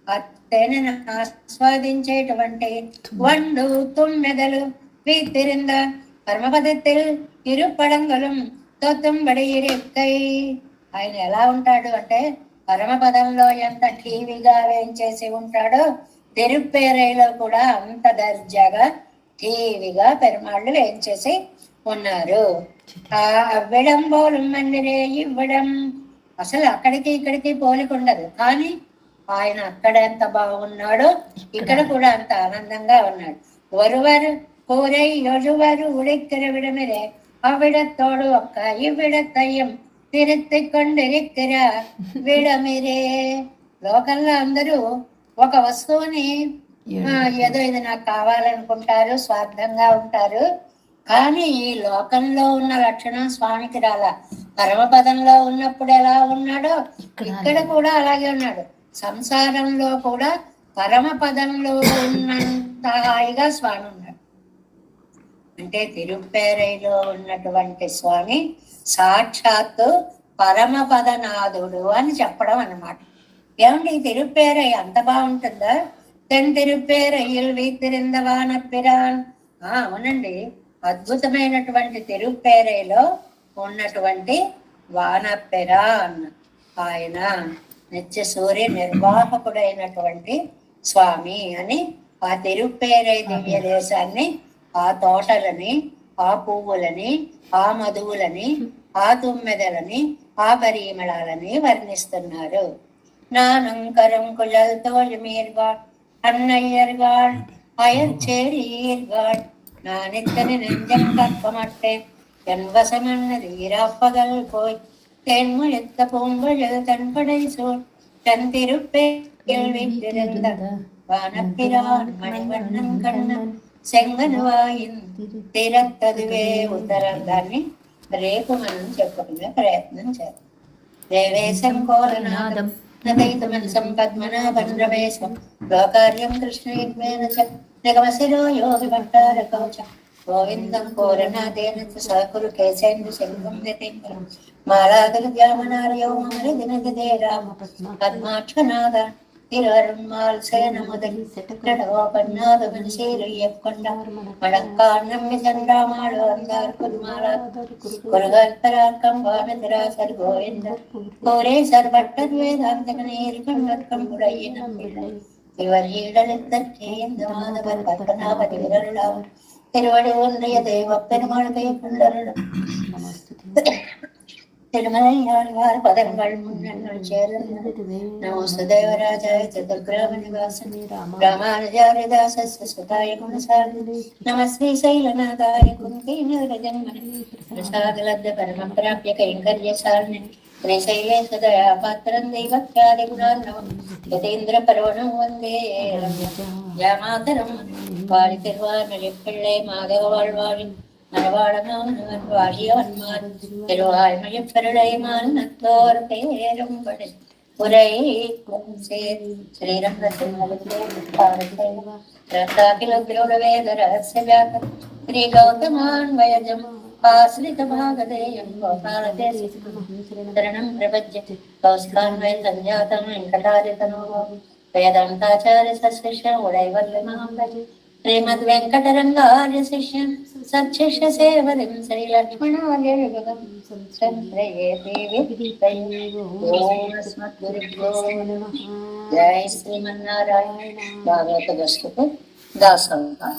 ఆ తేనెను ఆస్వాదించేటువంటి వండు తుమ్మెదలు వీతిరింద పరమపదத்தில் ఇరుపడంగలం తొత్తుంబడి ఇరుక్కై. ఆయన ఎలా ఉంటాడు అంటే పరమపదంలో ఎంత టీవీగా వేయించేసి ఉంటాడో తిరుప్పేరైలో కూడా అంత దర్జాగా టీవీగా పెరుమాళ్ళు వేయించేసి ఉన్నారు. ఆ అవ్వడం పోలు మందిరే ఇవ్వడం. అసలు అక్కడికి ఇక్కడికి పోలికుండదు. కానీ ఆయన అక్కడ ఎంత బాగున్నాడో ఇక్కడ కూడా అంత ఆనందంగా ఉన్నాడు. ஒருவர் கூரை எழுவர் உழைக்கிற விடமிரே அவ்விடத்தோடு ஒக்க இவ்விடத்தையும் తిరుత్తి కొండిరిక్కిర విడమిరే. లోకంలో అందరూ ఒక వస్తువుని ఏదో ఇది నాకు కావాలనుకుంటారు, స్వార్థంగా ఉంటారు. కానీ ఈ లోకంలో ఉన్న లక్షణం స్వామికి రాలా. పరమపదంలో ఉన్నప్పుడు ఎలా ఉన్నాడో ఇక్కడ కూడా అలాగే ఉన్నాడు. సంసారంలో కూడా పరమపదంలో ఉన్నంత హాయిగా స్వామి ఉన్నాడు. అంటే తిరుప్పేరైలో ఉన్నటువంటి స్వామి సాక్షాత్తు పరమపదనాథుడు అని చెప్పడం అన్నమాట. ఏమండి తిరుప్పేరై అంత బాగుంటుందా? తెన్ తిరుప్పేరయ్యల్ వీతిరిందవానప్పిరాన్. అవునండి, అద్భుతమైనటువంటి తిరుప్పేరైలో ఉన్నటువంటి వానప్పిరాన్ ఆయన నిత్య సూర్య నిర్వాహకుడైనటువంటి స్వామి అని ఆ తిరుప్పేరై దివ్య దేశాన్ని, ఆ తోటలని, ఆ పువ్వులని, ఆ మధువులని, ఆ తుమ్మెదలని, ఆ పరిమళాలని వర్ణిస్తున్నారు. నానంకరం కుళల్తోళమీర్గాడ్ అన్నయ్యర్గాడ్ అయర్చేరీర్గాడ్ నానిత్తని నెంజం కప్పమట్టే ఎన్వసమన్నది ఈరాప్పగల్ పోయ్ தென்முழுத்த பூங்கொழு தன்படை சூழ் தன் திருப்பேல் வீற்றிருந்த வானப்பிரான் மணிவண்ணன் கண்ணன் செங்கనువాయిన్ తీరత్తదువే ఉత్తరం. దాన్ని రేపు మనం చెప్పుకునే ప్రయత్నం చేద్దాం. దేవేశం కోరనాదం నదైతమన్సం పద్మనాభం రమేశం లోకార్యం కృష్ణయుగ్మేన చ నిగమశిరో యోగి భట్టార కవచ గోవిందం కోరనాదేన చ సకురు కేశేంద్ర శంఖం నితింకరం మాలాదుర్యామనార్యో మమరి దినదిదే రామ పద్మాక్షనాద திருவருண்மால் சேன முதல் பண்ணாதவன் சீரையக்கொண்டார் மடக்கார் நம்பி சென்றாமாடு வந்தார் குருமாளார் குருகற்பரார்க்கம் வானதிராசர் கோவிந்தர் கோரேசர் பட்டர் வேதாந்தகனேர் கண்டற்கம் உடைய நம்பிள்ளை இவர் ஈடழுத்தற்கே இந்த மாதவர் பத்மநாபதி விரலார் திருவடி ஒன்றிய தெய்வ பெருமாள் கை கொண்டருளும் திருமலையாழ்வார் பதங்கள் முன்னங்கள் சேர்ந்து நமஸ்து தேவராஜாய சதுர்கிராம நிவாசன் ராமானுஜாரிதாசஸ்ய சுதாய குணசாலினி நமஸ்ரீ சைலநாதாய குந்தி நிரஜன்மணி பிரசாதலப்த பரம பிராப்ய கைங்கர்யசாலினி శ్రీశైలేశ దయాపాత్రం దైవత్యాది గుణార్ణవం యతీంద్ర పర్వణం వందే యామాతరం వాడి తిరువానలి పిళ్ళై మాధవ வாழ்வாழின் மரவாளமானவன் வாழியவன்மான் திருவாய்மொழி பெருளைமான் நத்தோர் பேரும் படை உரை శ్రీరంగ రహస్య వ్యాప శ్రీ గౌతమాన్ వయజం ఆశ్రిత భాగదేయం గోపాలదేశరణం ప్రపద్య కౌశికాన్వయ సంజాతం వెంకటాదితనో వేదాంతాచార్య సశిష్య ఉడైవల్యమాం భజే శ్రీమద్ వెంకటరంగార్య శిష్య సత్శిష్య సేవరిం శ్రీ లక్ష్మణార్య యుగం జై శ్రీమన్నారాయణ భాగవత దశకు దాసంగా